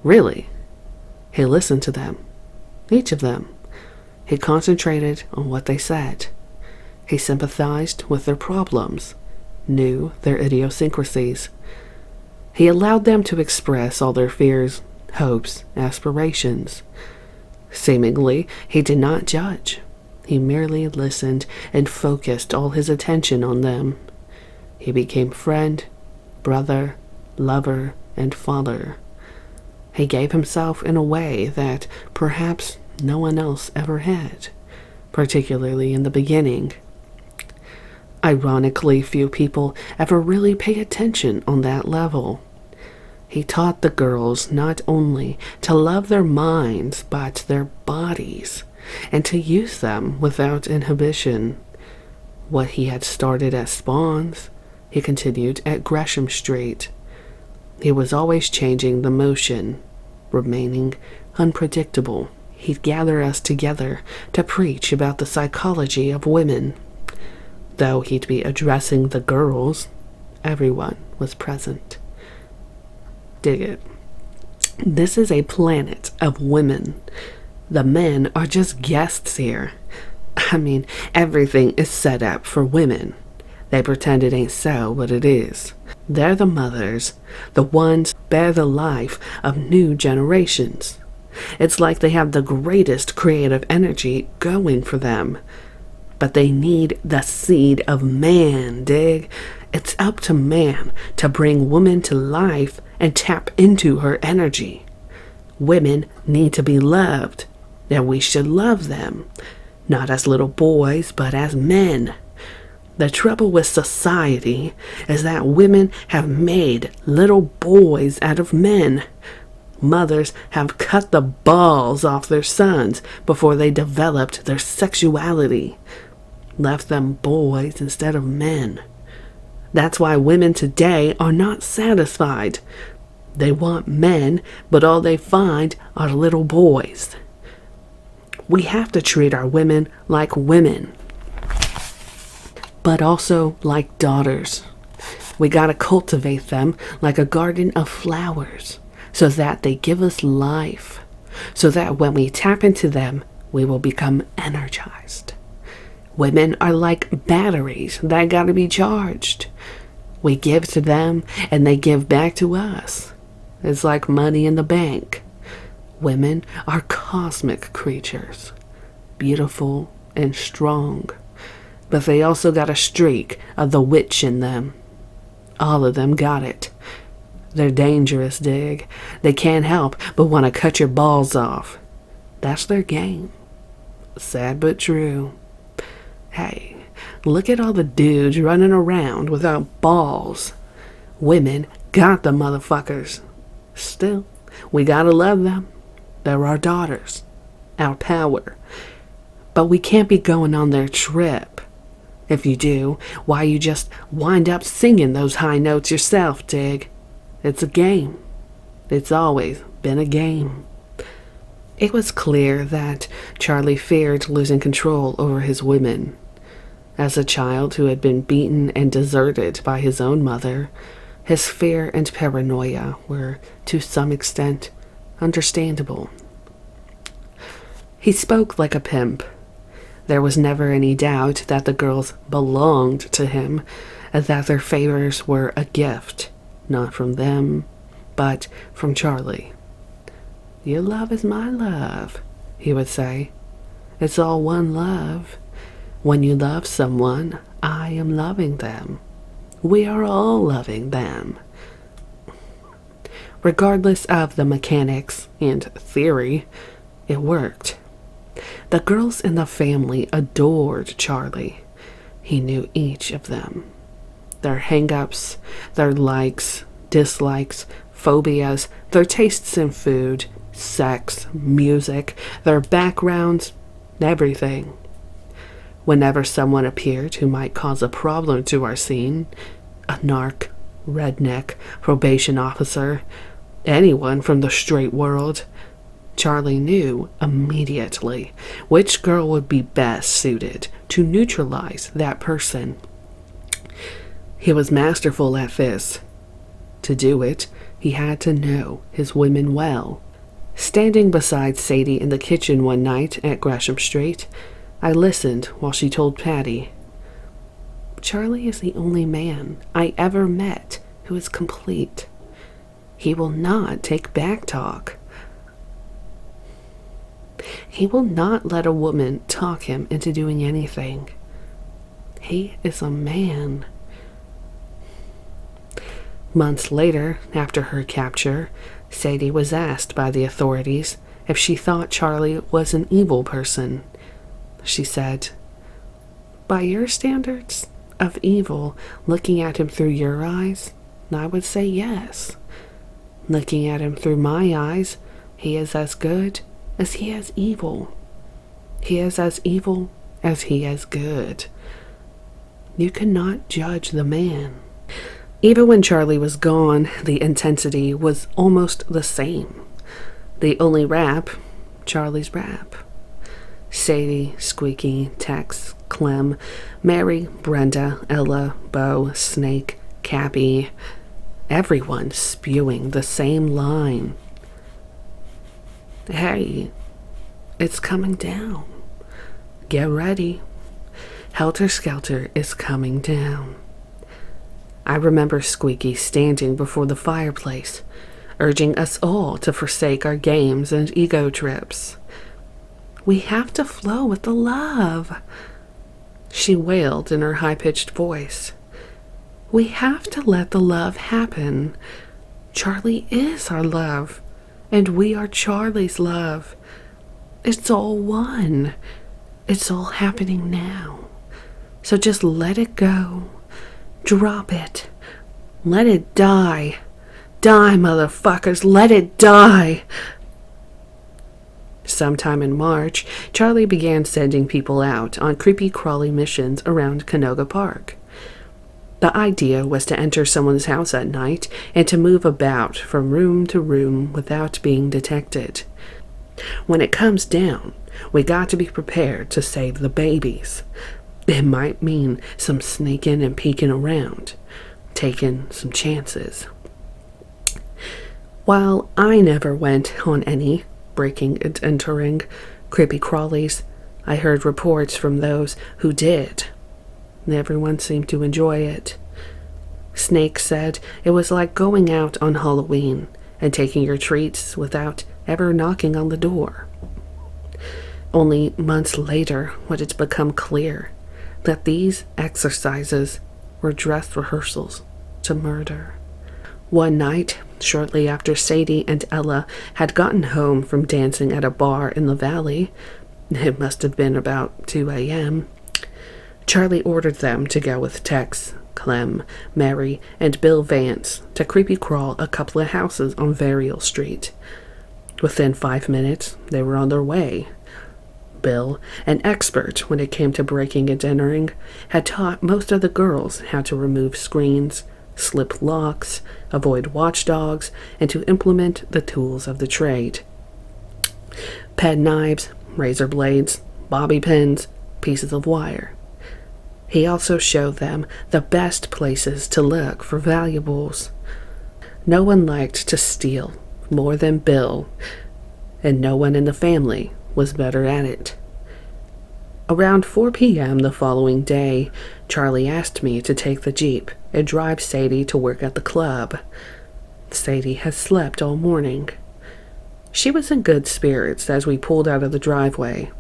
Really, he listened to them. Each of them. He concentrated on what they said. He sympathized with their problems, knew their idiosyncrasies. He allowed them to express all their fears, hopes, aspirations. Seemingly, he did not judge. He merely listened and focused all his attention on them. He became friend, brother, lover, and father. He gave himself in a way that perhaps no one else ever had, particularly in the beginning. Ironically, few people ever really pay attention on that level. He taught the girls not only to love their minds, but their bodies, and to use them without inhibition. What he had started at Spawns, he continued at Gresham Street. He was always changing the motion, remaining unpredictable. He'd gather us together to preach about the psychology of women. Though he'd be addressing the girls, everyone was present. Dig it. This is a planet of women. The men are just guests here. I mean, everything is set up for women. They pretend it ain't so, but it is. They're the mothers, the ones bear the life of new generations. It's like they have the greatest creative energy going for them. But they need the seed of man, dig? It's up to man to bring woman to life and tap into her energy. Women need to be loved, and we should love them, not as little boys, but as men. The trouble with society is that women have made little boys out of men. Mothers have cut the balls off their sons before they developed their sexuality, left them boys instead of men. That's why women today are not satisfied. They want men, but all they find are little boys. We have to treat our women like women, but also like daughters. We gotta cultivate them like a garden of flowers, so that they give us life, so that when we tap into them, we will become energized. Women are like batteries that gotta be charged. We give to them and they give back to us. It's like money in the bank. Women are cosmic creatures, beautiful and strong, but they also got a streak of the witch in them. All of them got it. They're dangerous, dig. They can't help but want to cut your balls off. That's their game. Sad but true. Hey, look at all the dudes running around without balls. Women got the motherfuckers. Still, we gotta love them. They're our daughters, our power. But we can't be going on their trip. If you do, why you just wind up singing those high notes yourself, dig? It's a game. It's always been a game. It was clear that Charlie feared losing control over his women. As a child who had been beaten and deserted by his own mother, his fear and paranoia were, to some extent, understandable. He spoke like a pimp. There was never any doubt that the girls belonged to him, and that their favors were a gift, not from them, but from Charlie. "Your love is my love," he would say. "It's all one love. When you love someone, I am loving them. We are all loving them." Regardless of the mechanics and theory, it worked. The girls in the family adored Charlie. He knew each of them. their hang-ups, their likes, dislikes, phobias, their tastes in food, sex, music, their backgrounds, everything. Whenever someone appeared who might cause a problem to our scene, a narc, redneck, probation officer, anyone from the straight world, Charlie knew immediately which girl would be best suited to neutralize that person. He was masterful at this. To do it, he had to know his women well. Standing beside Sadie in the kitchen one night at Gresham Street, I listened while she told Patty, "Charlie is the only man I ever met who is complete. He will not take back talk. He will not let a woman talk him into doing anything. He is a man." Months later, after her capture, Sadie was asked by the authorities if she thought Charlie was an evil person. She said, "By your standards of evil, looking at him through your eyes, I would say yes. Looking at him through my eyes, he is as good as he is evil. He is as evil as he is good. You cannot judge the man." Even when Charlie was gone, the intensity was almost the same. The only rap, Charlie's rap. Sadie, Squeaky, Tex, Clem, Mary, Brenda, Ella, Bo, Snake, Cappy, everyone spewing the same line. "Hey, it's coming down. Get ready. Helter Skelter is coming down." I remember Squeaky standing before the fireplace, urging us all to forsake our games and ego trips. "We have to flow with the love," she wailed in her high-pitched voice. "We have to let the love happen. Charlie is our love, and we are Charlie's love. It's all one. It's all happening now. So just let it go. Drop it. Let it die. Die, motherfuckers. Let it die." Sometime in March, Charlie began sending people out on creepy crawly missions around Canoga Park. The idea was to enter someone's house at night and to move about from room to room without being detected. When it comes down, we got to be prepared to save the babies. It might mean some sneaking and peeking around, taking some chances. While I never went on any breaking and entering creepy crawlies, I heard reports from those who did. Everyone seemed to enjoy it. Snake said it was like going out on Halloween and taking your treats without ever knocking on the door. Only months later would it become clear that these exercises were dress rehearsals to murder. One night, shortly after Sadie and Ella had gotten home from dancing at a bar in the valley, it must have been about 2 a.m., Charlie ordered them to go with Tex, Clem, Mary, and Bill Vance to creepy crawl a couple of houses on Varial Street. Within 5 minutes, they were on their way. Bill, an expert when it came to breaking and entering, had taught most of the girls how to remove screens, slip locks, avoid watchdogs, and to implement the tools of the trade. Pen knives, razor blades, bobby pins, pieces of wire. He also showed them the best places to look for valuables. No one liked to steal more than Bill, and no one in the family was better at it. Around 4 p.m. the following day, Charlie asked me to take the Jeep and drive Sadie to work at the club. Sadie had slept all morning. She was in good spirits as we pulled out of the driveway.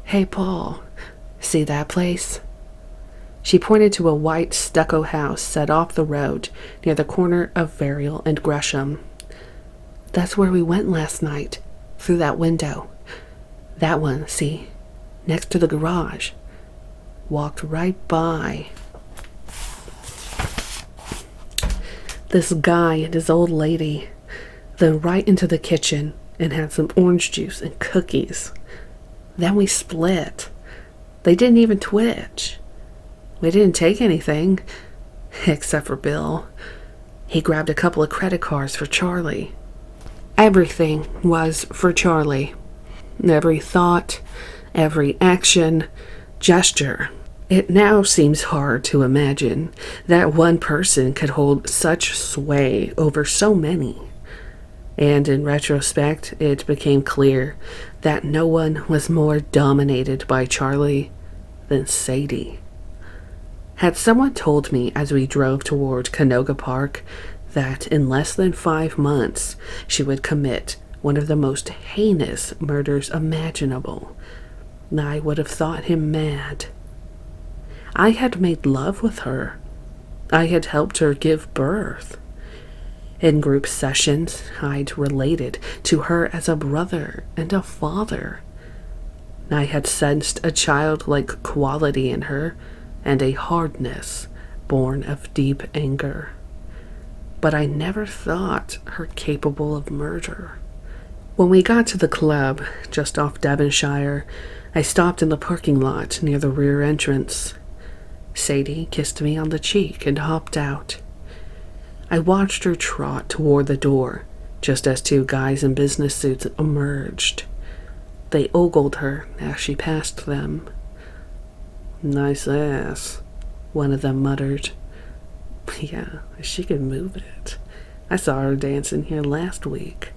"Hey, Paul, see that place?" She pointed to a white stucco house set off the road near the corner of Varial and Gresham. "That's where we went last night, through that window. That one, see? Next to the garage. Walked right by." this guy and his old lady, then right into the kitchen and had some orange juice and cookies. Then we split. They didn't even twitch. We didn't take anything, except for Bill. He grabbed a couple of credit cards for Charlie. Everything was for Charlie. Every thought, every action, gesture. It now seems hard to imagine that one person could hold such sway over so many. And in retrospect, it became clear that no one was more dominated by Charlie than Sadie. Had someone told me as we drove toward Canoga Park that in less than 5 months she would commit one of the most heinous murders imaginable, I would have thought him mad. I had made love with her. I had helped her give birth. In group sessions, I'd related to her as a brother and a father. I had sensed a childlike quality in her and a hardness born of deep anger. But I never thought her capable of murder. When we got to the club, just off Devonshire, I stopped in the parking lot near the rear entrance. Sadie kissed me on the cheek and hopped out. I watched her trot toward the door, just as 2 guys in business suits emerged. They ogled her as she passed them. "Nice ass," one of them muttered. "Yeah, she could move it. I saw her dancing here last week."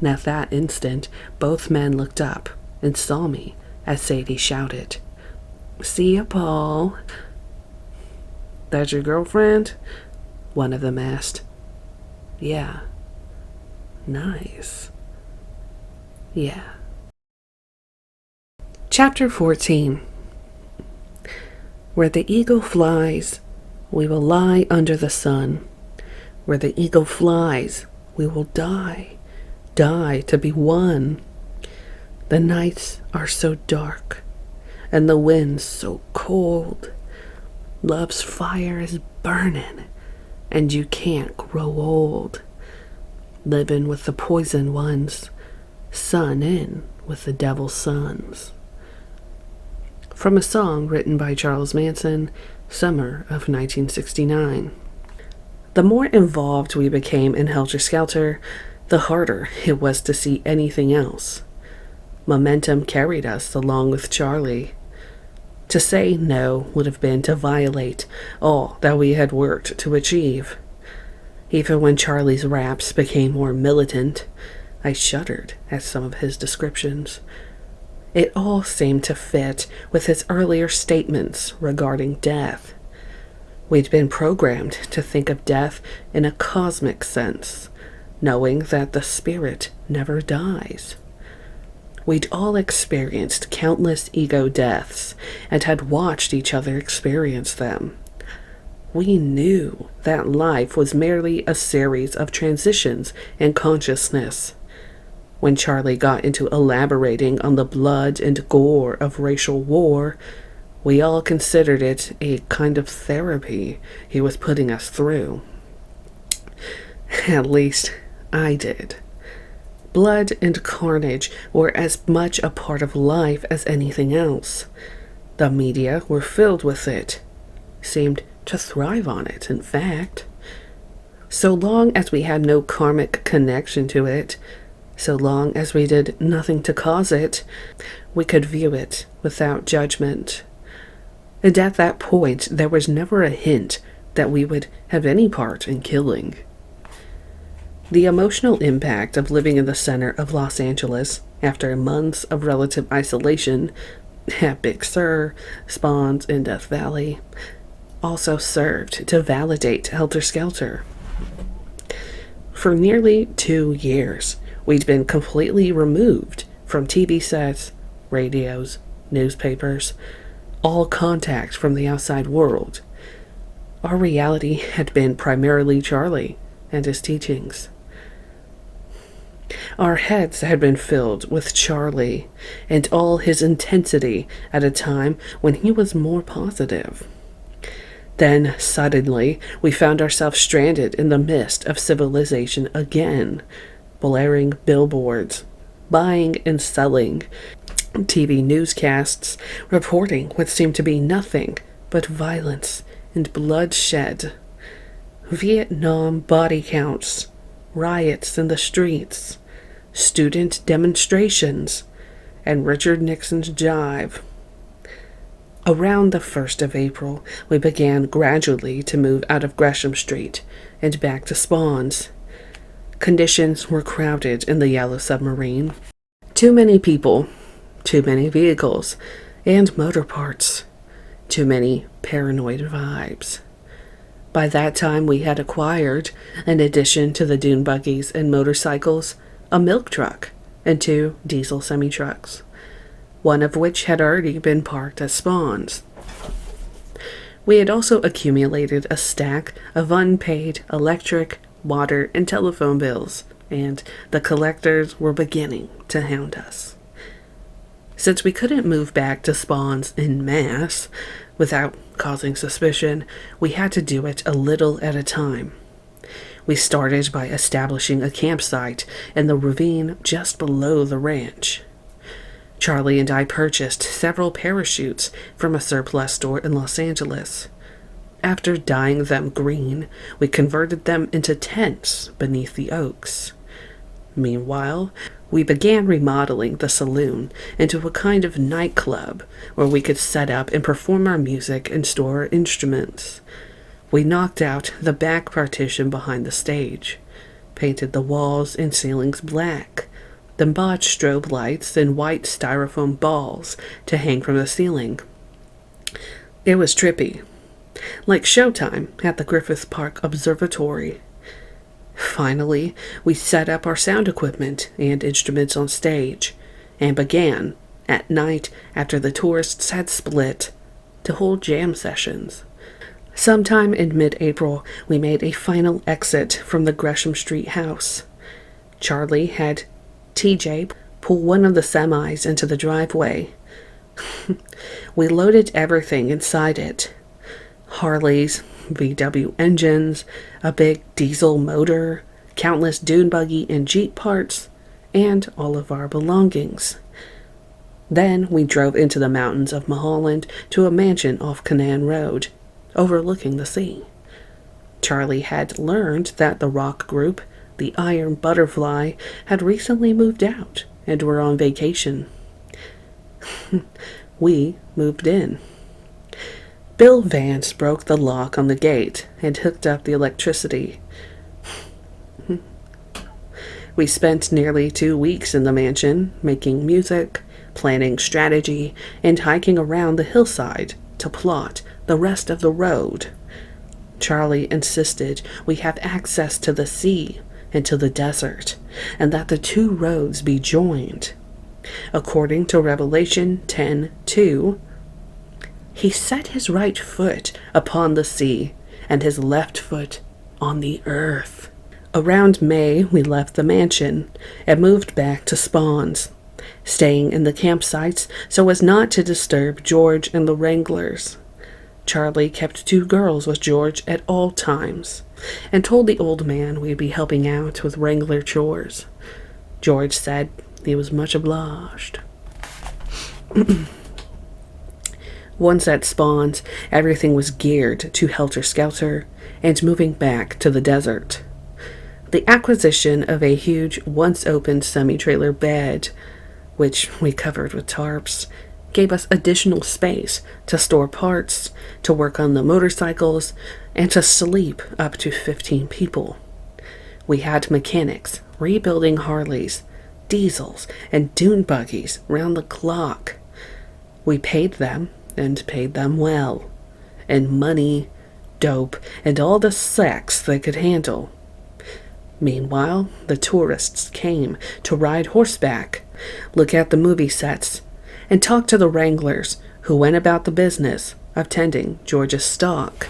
At that instant, both men looked up and saw me as Sadie shouted, "See ya, Paul." "That's your girlfriend?" one of them asked. "Yeah." "Nice." "Yeah." Chapter 14. Where the eagle flies, we will lie under the sun. Where the eagle flies, we will die to be one. The nights are so dark, and the winds so cold. Love's fire is burning, and you can't grow old. Living with the poison ones, sun in with the devil's sons. From a song written by Charles Manson, summer of 1969. The more involved we became in Helter Skelter, the harder it was to see anything else. Momentum carried us along with Charlie. To say no would have been to violate all that we had worked to achieve. Even when Charlie's raps became more militant, I shuddered at some of his descriptions. It all seemed to fit with his earlier statements regarding death. We'd been programmed to think of death in a cosmic sense, knowing that the spirit never dies. We'd all experienced countless ego deaths and had watched each other experience them. We knew that life was merely a series of transitions in consciousness. When Charlie got into elaborating on the blood and gore of racial war, we all considered it a kind of therapy he was putting us through. At least I did. Blood and carnage were as much a part of life as anything else. The media were filled with it, seemed to thrive on it, in fact. So long as we had no karmic connection to it, so long as we did nothing to cause it, we could view it without judgment. And at that point, there was never a hint that we would have any part in killing. The emotional impact of living in the center of Los Angeles after months of relative isolation at Big Sur, Spawns, and Death Valley also served to validate Helter Skelter. For nearly 2 years, we'd been completely removed from TV sets, radios, newspapers, all contact from the outside world. Our reality had been primarily Charlie and his teachings. Our heads had been filled with Charlie and all his intensity at a time when he was more positive. Then, suddenly, we found ourselves stranded in the midst of civilization again, blaring billboards, buying and selling, TV newscasts reporting what seemed to be nothing but violence and bloodshed. Vietnam body counts, riots in the streets, student demonstrations, and Richard Nixon's jive. Around the 1st of April, we began gradually to move out of Gresham Street and back to Spawns. Conditions were crowded in the Yellow Submarine. Too many people, too many vehicles, and motor parts. Too many paranoid vibes. By that time, we had acquired, in addition to the dune buggies and motorcycles, a milk truck and 2 diesel semi-trucks, one of which had already been parked at Spawns. We had also accumulated a stack of unpaid electric, water, and telephone bills, and the collectors were beginning to hound us. Since we couldn't move back to Spawns en masse without causing suspicion, we had to do it a little at a time. We started by establishing a campsite in the ravine just below the ranch. Charlie and I purchased several parachutes from a surplus store in Los Angeles. After dyeing them green, we converted them into tents beneath the oaks. Meanwhile, we began remodeling the saloon into a kind of nightclub where we could set up and perform our music and store our instruments. We knocked out the back partition behind the stage, painted the walls and ceilings black, then bought strobe lights and white styrofoam balls to hang from the ceiling. It was trippy, like showtime at the Griffith Park Observatory. Finally, we set up our sound equipment and instruments on stage, and began, at night after the tourists had split, to hold jam sessions. Sometime in mid-April, we made a final exit from the Gresham Street house. Charlie had TJ pull one of the semis into the driveway. We loaded everything inside it. Harleys, VW engines, a big diesel motor, countless dune buggy and Jeep parts, and all of our belongings. Then we drove into the mountains of Mulholland to a mansion off Canaan Road, overlooking the sea. Charlie had learned that the rock group, the Iron Butterfly, had recently moved out and were on vacation. We moved in. Bill Vance broke the lock on the gate and hooked up the electricity. We spent nearly 2 weeks in the mansion, making music, planning strategy, and hiking around the hillside to plot the rest of the road. Charlie insisted we have access to the sea and to the desert, and that the 2 roads be joined. According to Revelation 10:2, he set his right foot upon the sea, and his left foot on the earth. Around May, we left the mansion and moved back to Spawns, staying in the campsites so as not to disturb George and the Wranglers. Charlie kept 2 girls with George at all times, and told the old man we'd be helping out with Wrangler chores. George said he was much obliged. Once at Spawns, everything was geared to helter-skelter and moving back to the desert. The acquisition of a huge, once-opened semi-trailer bed, which we covered with tarps, gave us additional space to store parts, to work on the motorcycles, and to sleep up to 15 people. We had mechanics rebuilding Harleys, diesels, and dune buggies round the clock. We paid them, and paid them well, in money, dope, and all the sex they could handle. Meanwhile, the tourists came to ride horseback, look at the movie sets, and talk to the Wranglers who went about the business of tending George's stock.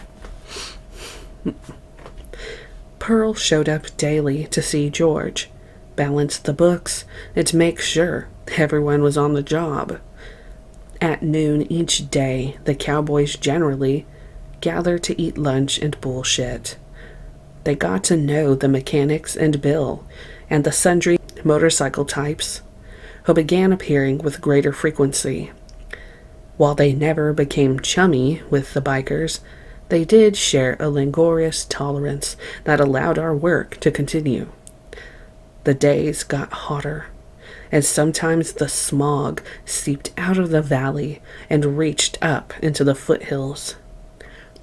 Pearl showed up daily to see George, balance the books, and make sure everyone was on the job. At noon each day, the cowboys generally gather to eat lunch and bullshit. They got to know the mechanics and Bill, and the sundry motorcycle types, who began appearing with greater frequency. While they never became chummy with the bikers, they did share a languorous tolerance that allowed our work to continue. The days got hotter, and sometimes the smog seeped out of the valley and reached up into the foothills.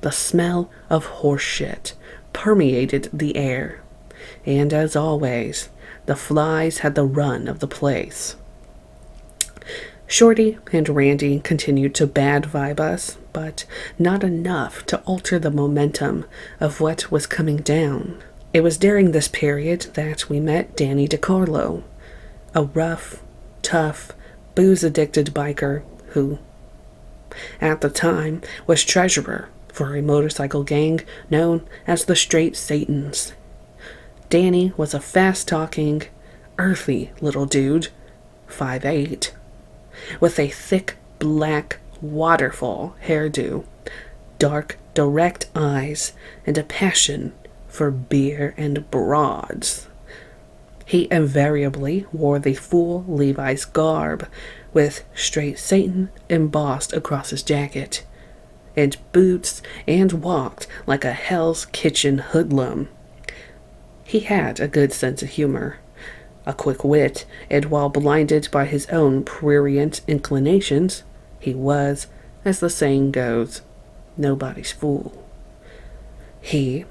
The smell of horse shit permeated the air, and as always, the flies had the run of the place. Shorty and Randy continued to bad vibe us, but not enough to alter the momentum of what was coming down. It was during this period that we met Danny DiCarlo, a rough, tough, booze-addicted biker who, at the time, was treasurer for a motorcycle gang known as the Straight Satans. Danny was a fast-talking, earthy little dude, 5'8", with a thick black waterfall hairdo, dark, direct eyes, and a passion for beer and broads. He invariably wore the full Levi's garb, with Straight Satan embossed across his jacket, and boots, and walked like a Hell's Kitchen hoodlum. He had a good sense of humor, a quick wit, and while blinded by his own prurient inclinations, he was, as the saying goes, nobody's fool. He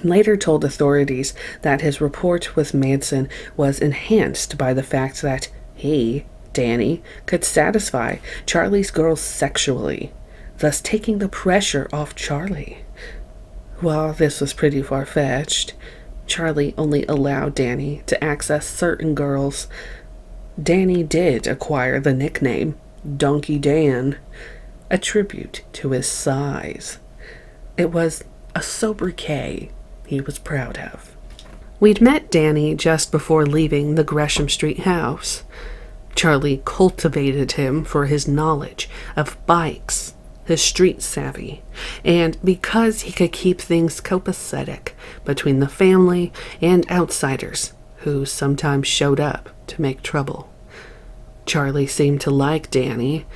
later told authorities that his rapport with Manson was enhanced by the fact that he, Danny, could satisfy Charlie's girls sexually, thus taking the pressure off Charlie. While this was pretty far-fetched, Charlie only allowed Danny to access certain girls. Danny did acquire the nickname Donkey Dan, a tribute to his size. It was a sobriquet he was proud of. We'd met Danny just before leaving the Gresham Street house. Charlie cultivated him for his knowledge of bikes, his street savvy, and because he could keep things copacetic between the family and outsiders who sometimes showed up to make trouble. Charlie seemed to like Danny.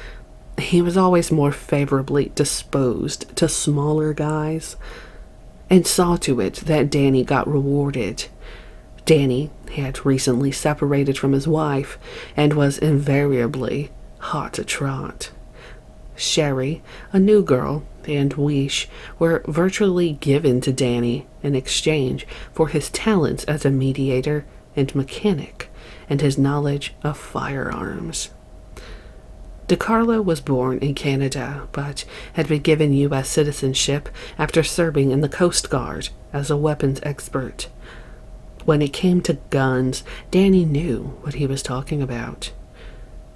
He was always more favorably disposed to smaller guys, and saw to it that Danny got rewarded. Danny had recently separated from his wife and was invariably hot to trot. Sherry, a new girl, and Weish were virtually given to Danny in exchange for his talents as a mediator and mechanic and his knowledge of firearms. DiCarlo was born in Canada, but had been given U.S. citizenship after serving in the Coast Guard as a weapons expert. When it came to guns, Danny knew what he was talking about.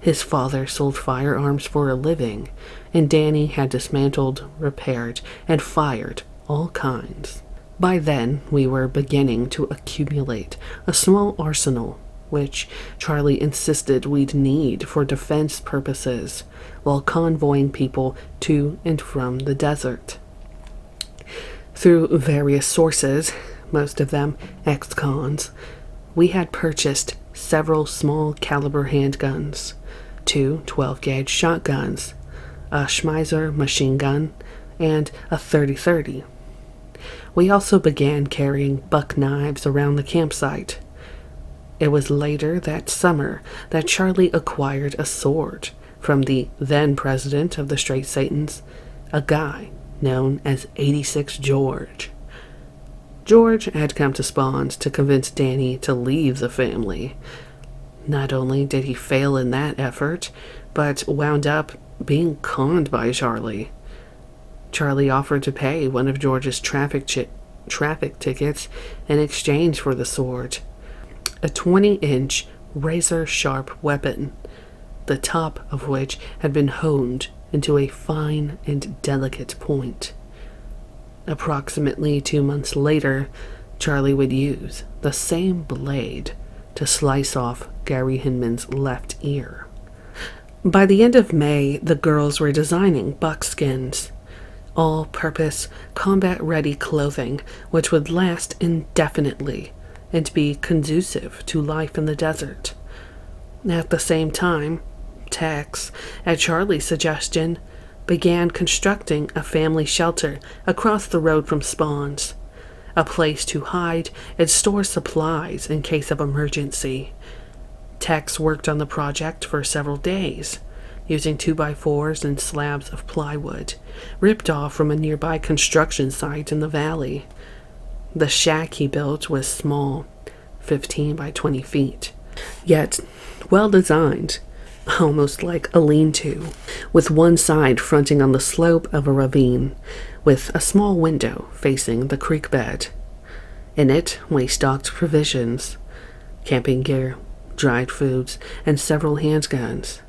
His father sold firearms for a living, and Danny had dismantled, repaired, and fired all kinds. By then, we were beginning to accumulate a small arsenal, which Charlie insisted we'd need for defense purposes while convoying people to and from the desert. Through various sources, most of them ex-cons, we had purchased several small caliber handguns, 2 12-gauge shotguns, a Schmeiser machine gun, and a 30-30. We also began carrying buck knives around the campsite. It was later that summer that Charlie acquired a sword from the then president of the Straight Satans, a guy known as 86 George. George had come to Spawns to convince Danny to leave the family. Not only did he fail in that effort, but wound up being conned by Charlie. Charlie offered to pay one of George's traffic tickets in exchange for the sword. A 20-inch razor-sharp weapon, the top of which had been honed into a fine and delicate point. Approximately 2 months later, Charlie would use the same blade to slice off Gary Hinman's left ear. By the end of May, the girls were designing buckskins. all-purpose, combat-ready clothing which would last indefinitely and be conducive to life in the desert. At the same time, Tex, at Charlie's suggestion, began constructing a family shelter across the road from Spawn's, a place to hide and store supplies in case of emergency. Tex worked on the project for several days, using 2x4s and slabs of plywood, ripped off from a nearby construction site in the valley. The shack he built was small, 15 by 20 feet, yet well designed, almost like a lean-to, with one side fronting on the slope of a ravine, with a small window facing the creek bed. In it we stocked provisions, camping gear, dried foods, and several handguns.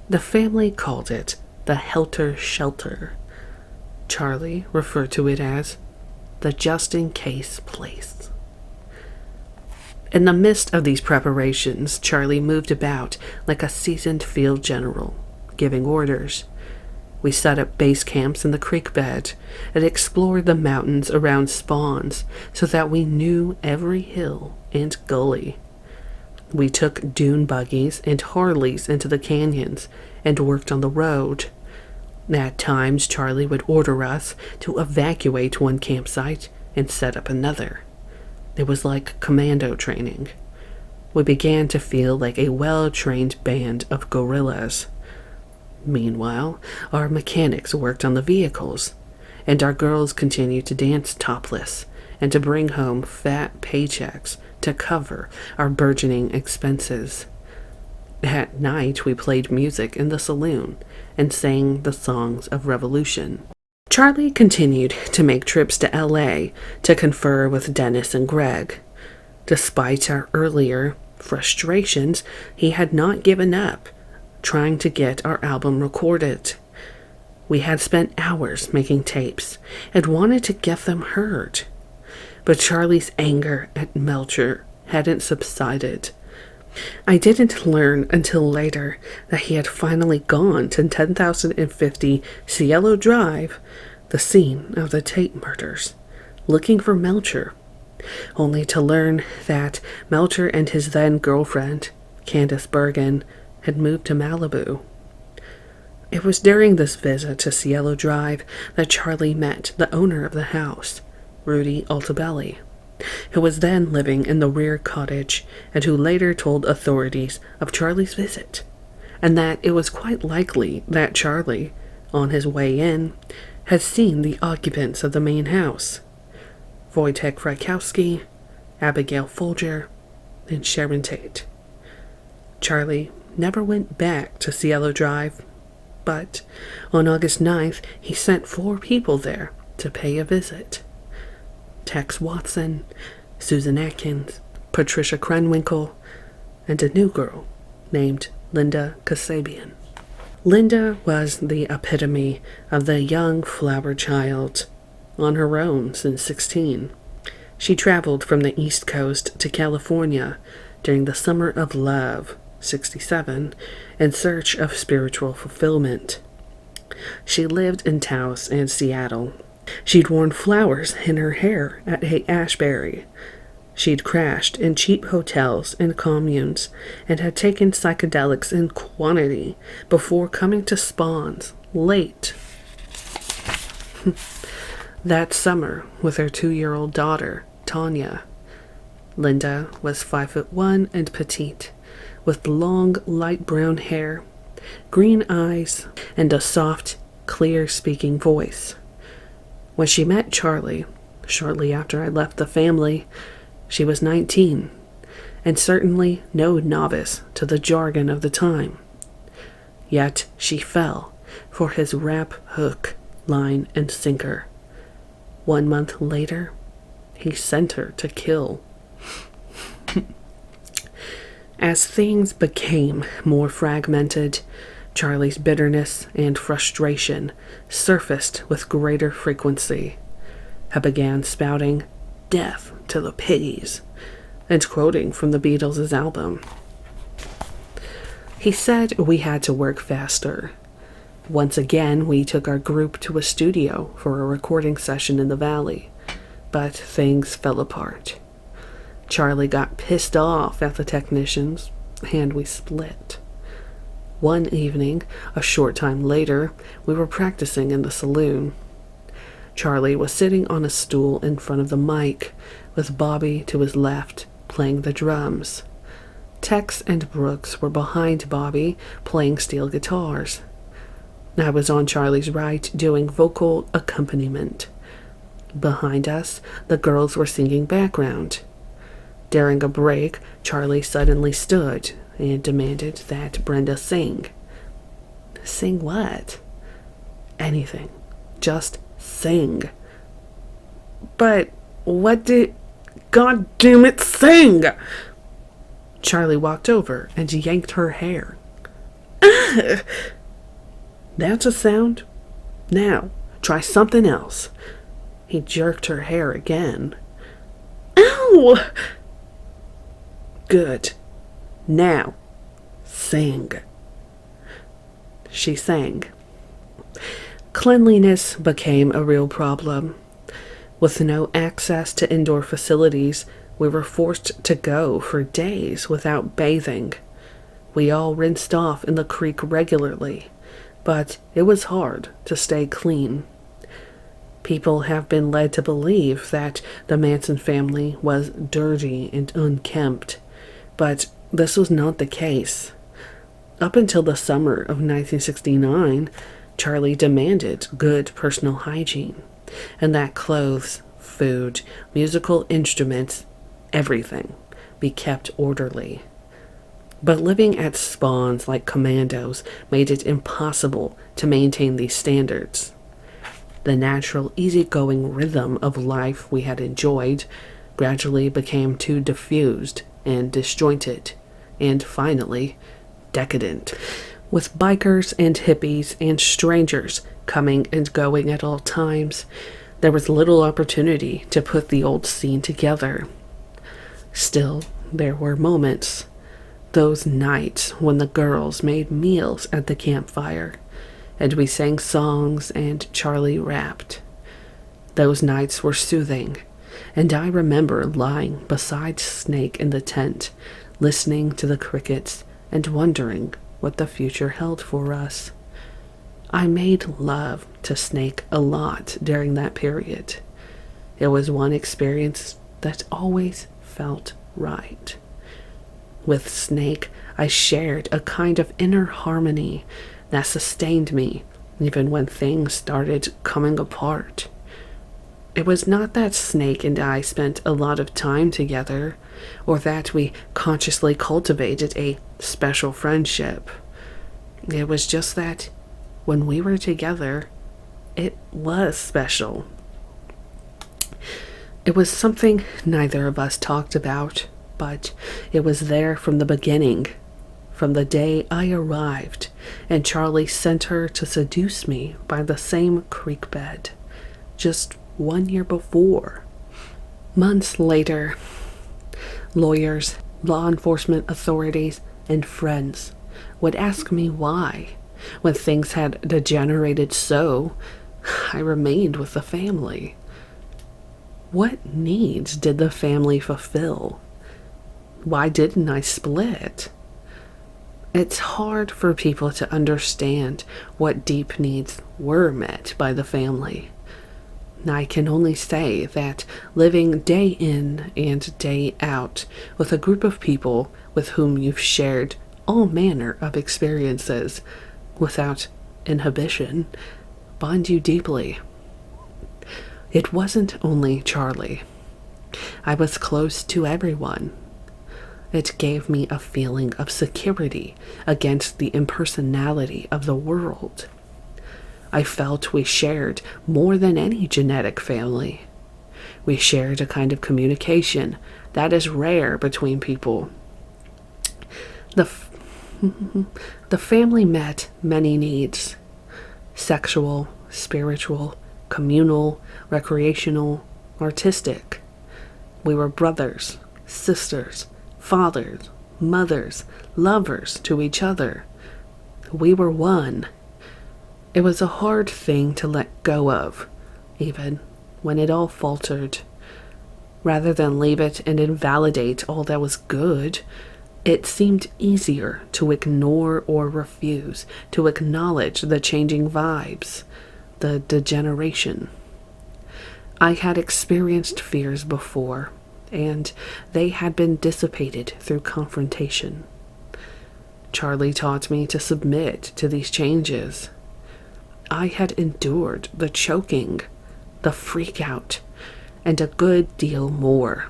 The family called it the Helter Shelter. Charlie referred to it as the just-in-case place. In the midst of these preparations, Charlie moved about like a seasoned field general, giving orders. We set up base camps in the creek bed and explored the mountains around Spawns so that we knew every hill and gully. We took dune buggies and Harleys into the canyons and worked on the road. At times, Charlie would order us to evacuate one campsite and set up another. It was like commando training. We began to feel like a well-trained band of guerrillas. Meanwhile, our mechanics worked on the vehicles, and our girls continued to dance topless and to bring home fat paychecks to cover our burgeoning expenses. At night, we played music in the saloon and sang the songs of revolution. Charlie continued to make trips to L.A. to confer with Dennis and Greg. Despite our earlier frustrations, he had not given up trying to get our album recorded. We had spent hours making tapes and wanted to get them heard. But Charlie's anger at Melcher hadn't subsided. I didn't learn until later that he had finally gone to 10,050 Cielo Drive, the scene of the tape murders, looking for Melcher, only to learn that Melcher and his then-girlfriend, Candace Bergen, had moved to Malibu. It was during this visit to Cielo Drive that Charlie met the owner of the house, Rudy Altabelli, who was then living in the rear cottage and who later told authorities of Charlie's visit, and that it was quite likely that Charlie, on his way in, had seen the occupants of the main house, Wojtek Frykowski, Abigail Folger, and Sharon Tate. Charlie never went back to Cielo Drive, but on August 9th he sent 4 people there to pay a visit. Tex Watson, Susan Atkins, Patricia Krenwinkel, and a new girl named Linda Kasabian. Linda was the epitome of the young flower child, on her own since 16. She traveled from the East Coast to California during the Summer of Love, 67, in search of spiritual fulfillment. She lived in Taos and Seattle. She'd worn flowers in her hair at Haight-Ashbury. She'd crashed in cheap hotels and communes and had taken psychedelics in quantity before coming to Spawn's late that summer with her 2-year-old daughter, Tanya. Linda was 5'1" and petite, with long, light brown hair, green eyes, and a soft, clear-speaking voice. When she met Charlie, shortly after I left the family, she was 19, and certainly no novice to the jargon of the time. Yet she fell for his rap hook, line, and sinker. 1 month later, he sent her to kill. As things became more fragmented, Charlie's bitterness and frustration surfaced with greater frequency. I began spouting, "Death to the piggies," and quoting from the Beatles' album. He said we had to work faster. Once again, we took our group to a studio for a recording session in the valley, but things fell apart. Charlie got pissed off at the technicians, and we split. One evening, a short time later, we were practicing in the saloon. Charlie was sitting on a stool in front of the mic, with Bobby to his left, playing the drums. Tex and Brooks were behind Bobby, playing steel guitars. I was on Charlie's right, doing vocal accompaniment. Behind us, the girls were singing background. During a break, Charlie suddenly stood and demanded that Brenda sing. Sing what? Anything. Just sing. But what did... God damn it, sing! Charlie walked over and yanked her hair. That's a sound? Now, try something else. He jerked her hair again. Ow! Good. Now, sing. She sang. Cleanliness became a real problem. With no access to indoor facilities, we were forced to go for days without bathing. We all rinsed off in the creek regularly, but it was hard to stay clean. People have been led to believe that the Manson family was dirty and unkempt, but this was not the case. Up until the summer of 1969, Charlie demanded good personal hygiene, and that clothes, food, musical instruments, everything be kept orderly. But living at spawns like commandos made it impossible to maintain these standards. The natural, easygoing rhythm of life we had enjoyed gradually became too diffused and disjointed, and finally, decadent. With bikers and hippies and strangers coming and going at all times, there was little opportunity to put the old scene together. Still, there were moments. Those nights when the girls made meals at the campfire, and we sang songs and Charlie rapped. Those nights were soothing, and I remember lying beside Snake in the tent, listening to the crickets and wondering what the future held for us. I made love to Snake a lot during that period. It was one experience that always felt right. With Snake, I shared a kind of inner harmony that sustained me even when things started coming apart. It was not that Snake and I spent a lot of time together, or that we consciously cultivated a special friendship. It was just that when we were together, it was special. It was something neither of us talked about, but it was there from the beginning, from the day I arrived, and Charlie sent her to seduce me by the same creek bed, just 1 year before. Months later, lawyers, law enforcement authorities, and friends would ask me why, when things had degenerated so, I remained with the family. What needs did the family fulfill? Why didn't I split? It's hard for people to understand what deep needs were met by the family. I can only say that living day in and day out with a group of people with whom you've shared all manner of experiences without inhibition bond you deeply. It wasn't only Charlie. I was close to everyone. It gave me a feeling of security against the impersonality of the world. I felt we shared more than any genetic family. We shared a kind of communication that is rare between people. The family met many needs: sexual, spiritual, communal, recreational, artistic. We were brothers, sisters, fathers, mothers, lovers to each other. We were one. It was a hard thing to let go of, even when it all faltered. Rather than leave it and invalidate all that was good, it seemed easier to ignore or refuse to acknowledge the changing vibes, the degeneration. I had experienced fears before, and they had been dissipated through confrontation. Charlie taught me to submit to these changes. I had endured the choking, the freak out, and a good deal more.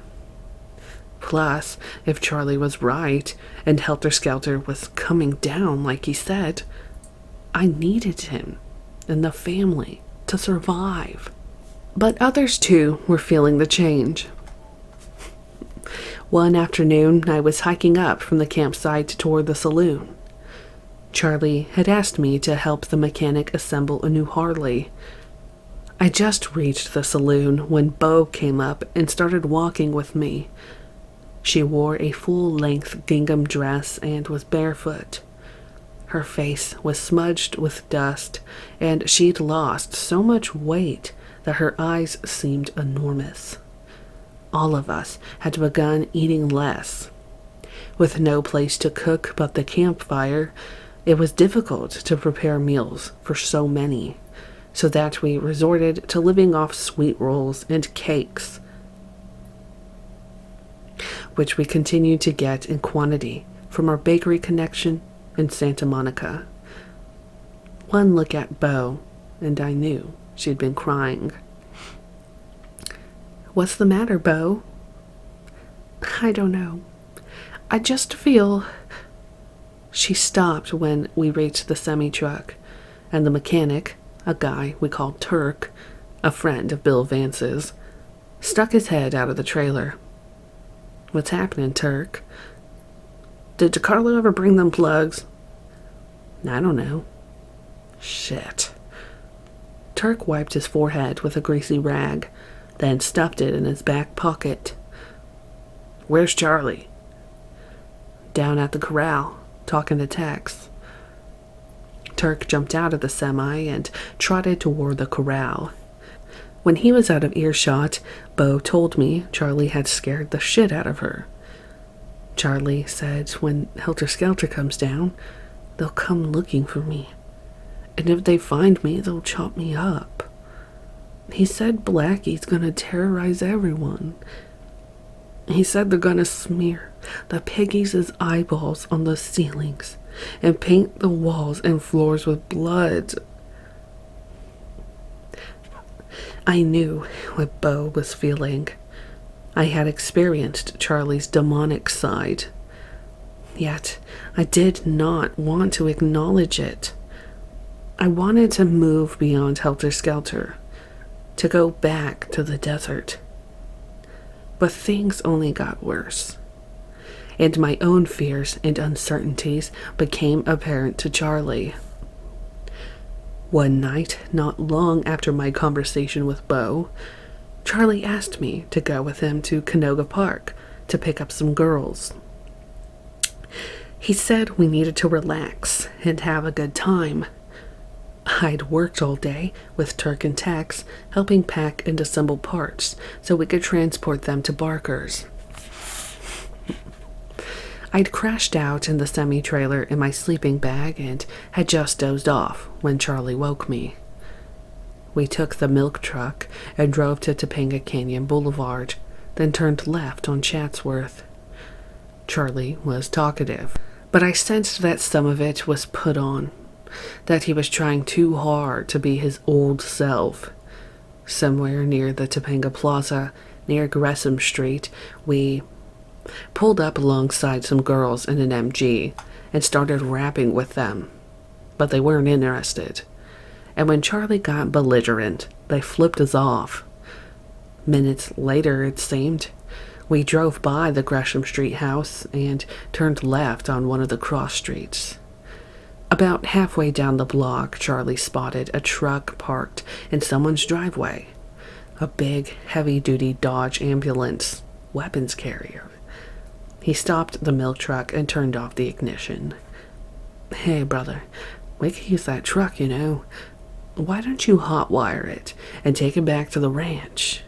Plus, if Charlie was right and Helter Skelter was coming down like he said, I needed him and the family to survive. But others too were feeling the change. One afternoon, I was hiking up from the campsite toward the saloon. Charlie had asked me to help the mechanic assemble a new Harley. I just reached the saloon when Bo came up and started walking with me. She wore a full-length gingham dress and was barefoot. Her face was smudged with dust, and she'd lost so much weight that her eyes seemed enormous. All of us had begun eating less. With no place to cook but the campfire, it was difficult to prepare meals for so many, so that we resorted to living off sweet rolls and cakes, which we continued to get in quantity from our bakery connection in Santa Monica. One look at Bo, and I knew she'd been crying. "What's the matter, Bo?" "I don't know. I just feel..." She stopped when we reached the semi-truck, and the mechanic, a guy we called Turk, a friend of Bill Vance's, stuck his head out of the trailer. "What's happening, Turk?" "Did DeCarlo ever bring them plugs?" "I don't know." "Shit." Turk wiped his forehead with a greasy rag, then stuffed it in his back pocket. "Where's Charlie?" "Down at the corral, talking to Tex." Turk jumped out of the semi and trotted toward the corral. When he was out of earshot, Bo told me Charlie had scared the shit out of her. Charlie said when Helter Skelter comes down, they'll come looking for me. And if they find me, they'll chop me up. He said Blackie's gonna terrorize everyone. He said they're gonna smear the piggies' eyeballs on the ceilings and paint the walls and floors with blood. I knew what Bo was feeling. I had experienced Charlie's demonic side. Yet, I did not want to acknowledge it. I wanted to move beyond Helter Skelter, to go back to the desert. But things only got worse, and my own fears and uncertainties became apparent to Charlie. One night, not long after my conversation with Bo, Charlie asked me to go with him to Canoga Park to pick up some girls. He said we needed to relax and have a good time. I'd worked all day with Turk and Tex, helping pack and assemble parts so we could transport them to Barker's. I'd crashed out in the semi-trailer in my sleeping bag and had just dozed off when Charlie woke me. We took the milk truck and drove to Topanga Canyon Boulevard, then turned left on Chatsworth. Charlie was talkative, but I sensed that some of it was put on, that he was trying too hard to be his old self. Somewhere near the Topanga Plaza, near Gresham Street, we pulled up alongside some girls in an MG and started rapping with them, but they weren't interested. And when Charlie got belligerent, they flipped us off. Minutes later, it seemed, we drove by the Gresham Street house and turned left on one of the cross streets. About halfway down the block, Charlie spotted a truck parked in someone's driveway. A big, heavy-duty Dodge ambulance, weapons carrier. He stopped the milk truck and turned off the ignition. "Hey, brother, We could use that truck, Why don't you hotwire it and take it back to the ranch?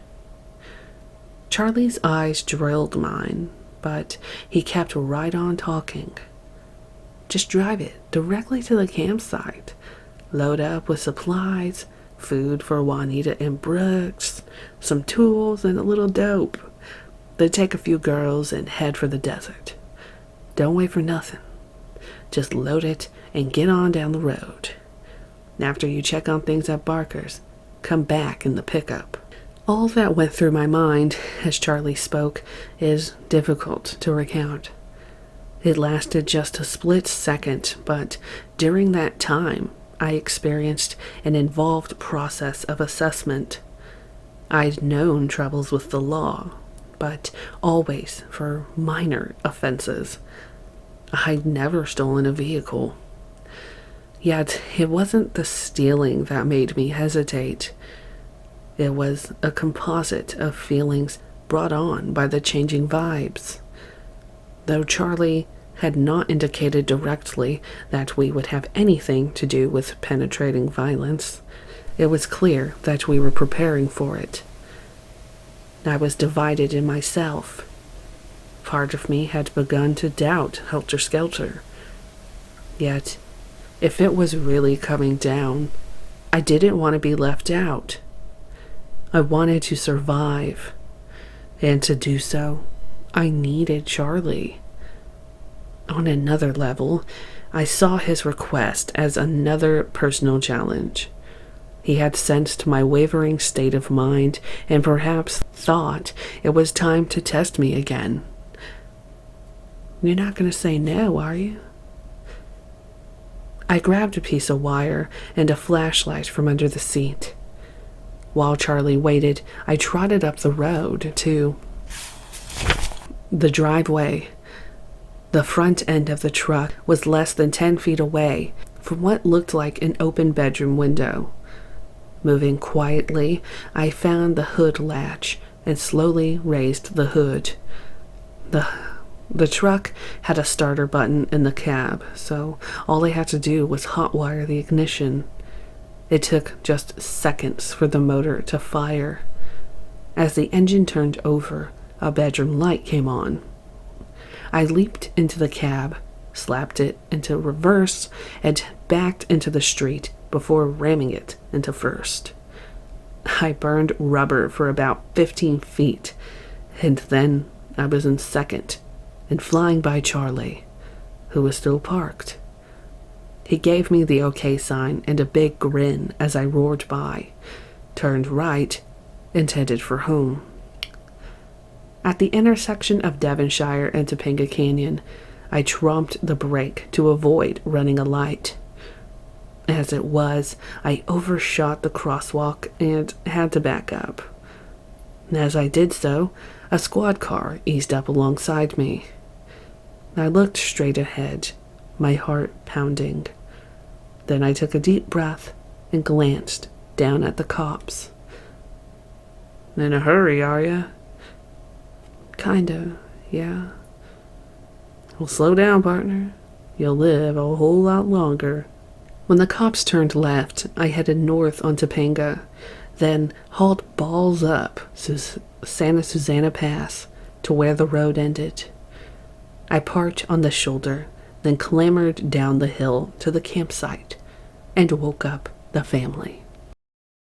Charlie's eyes drilled mine, but he kept right on talking. Just drive it directly to the campsite. Load up with supplies, food for Juanita and Brooks, some tools, and a little dope. Then take a few girls and head for the desert. Don't wait for nothing. Just load it and get on down the road. After you check on things at Barker's, come back in the pickup. All that went through my mind as Charlie spoke is difficult to recount. It lasted just a split second, but during that time, I experienced an involved process of assessment. I'd known troubles with the law, but always for minor offenses. I'd never stolen a vehicle. Yet it wasn't the stealing that made me hesitate. It was a composite of feelings brought on by the changing vibes. Though Charlie had not indicated directly that we would have anything to do with penetrating violence, it was clear that we were preparing for it. I was divided in myself. Part of me had begun to doubt Helter Skelter. Yet, if it was really coming down, I didn't want to be left out. I wanted to survive, and to do so, I needed Charlie. On another level, I saw his request as another personal challenge. He had sensed my wavering state of mind and perhaps thought it was time to test me again. You're not going to say no, are you? I grabbed a piece of wire and a flashlight from under the seat. While Charlie waited, I trotted up the road to the driveway. The front end of the truck was less than 10 feet away from what looked like an open bedroom window. Moving quietly, I found the hood latch and slowly raised the hood. The truck had a starter button in the cab, so all I had to do was hotwire the ignition. It took just seconds for the motor to fire. As the engine turned over, a bedroom light came on. I leaped into the cab, slapped it into reverse, and backed into the street before ramming it into first. I burned rubber for about 15 feet, and then I was in second and flying by Charlie, who was still parked. He gave me the okay sign and a big grin as I roared by, turned right, and headed for home. At the intersection of Devonshire and Topanga Canyon, I tromped the brake to avoid running a light. As it was, I overshot the crosswalk and had to back up. As I did so, a squad car eased up alongside me. I looked straight ahead, my heart pounding. Then I took a deep breath and glanced down at the cops. In a hurry, are ya? Kinda, yeah. Well, slow down, partner. You'll live a whole lot longer. When the cops turned left, I headed north on Topanga, then hauled balls up Santa Susana Pass to where the road ended. I parked on the shoulder, then clambered down the hill to the campsite and woke up the family.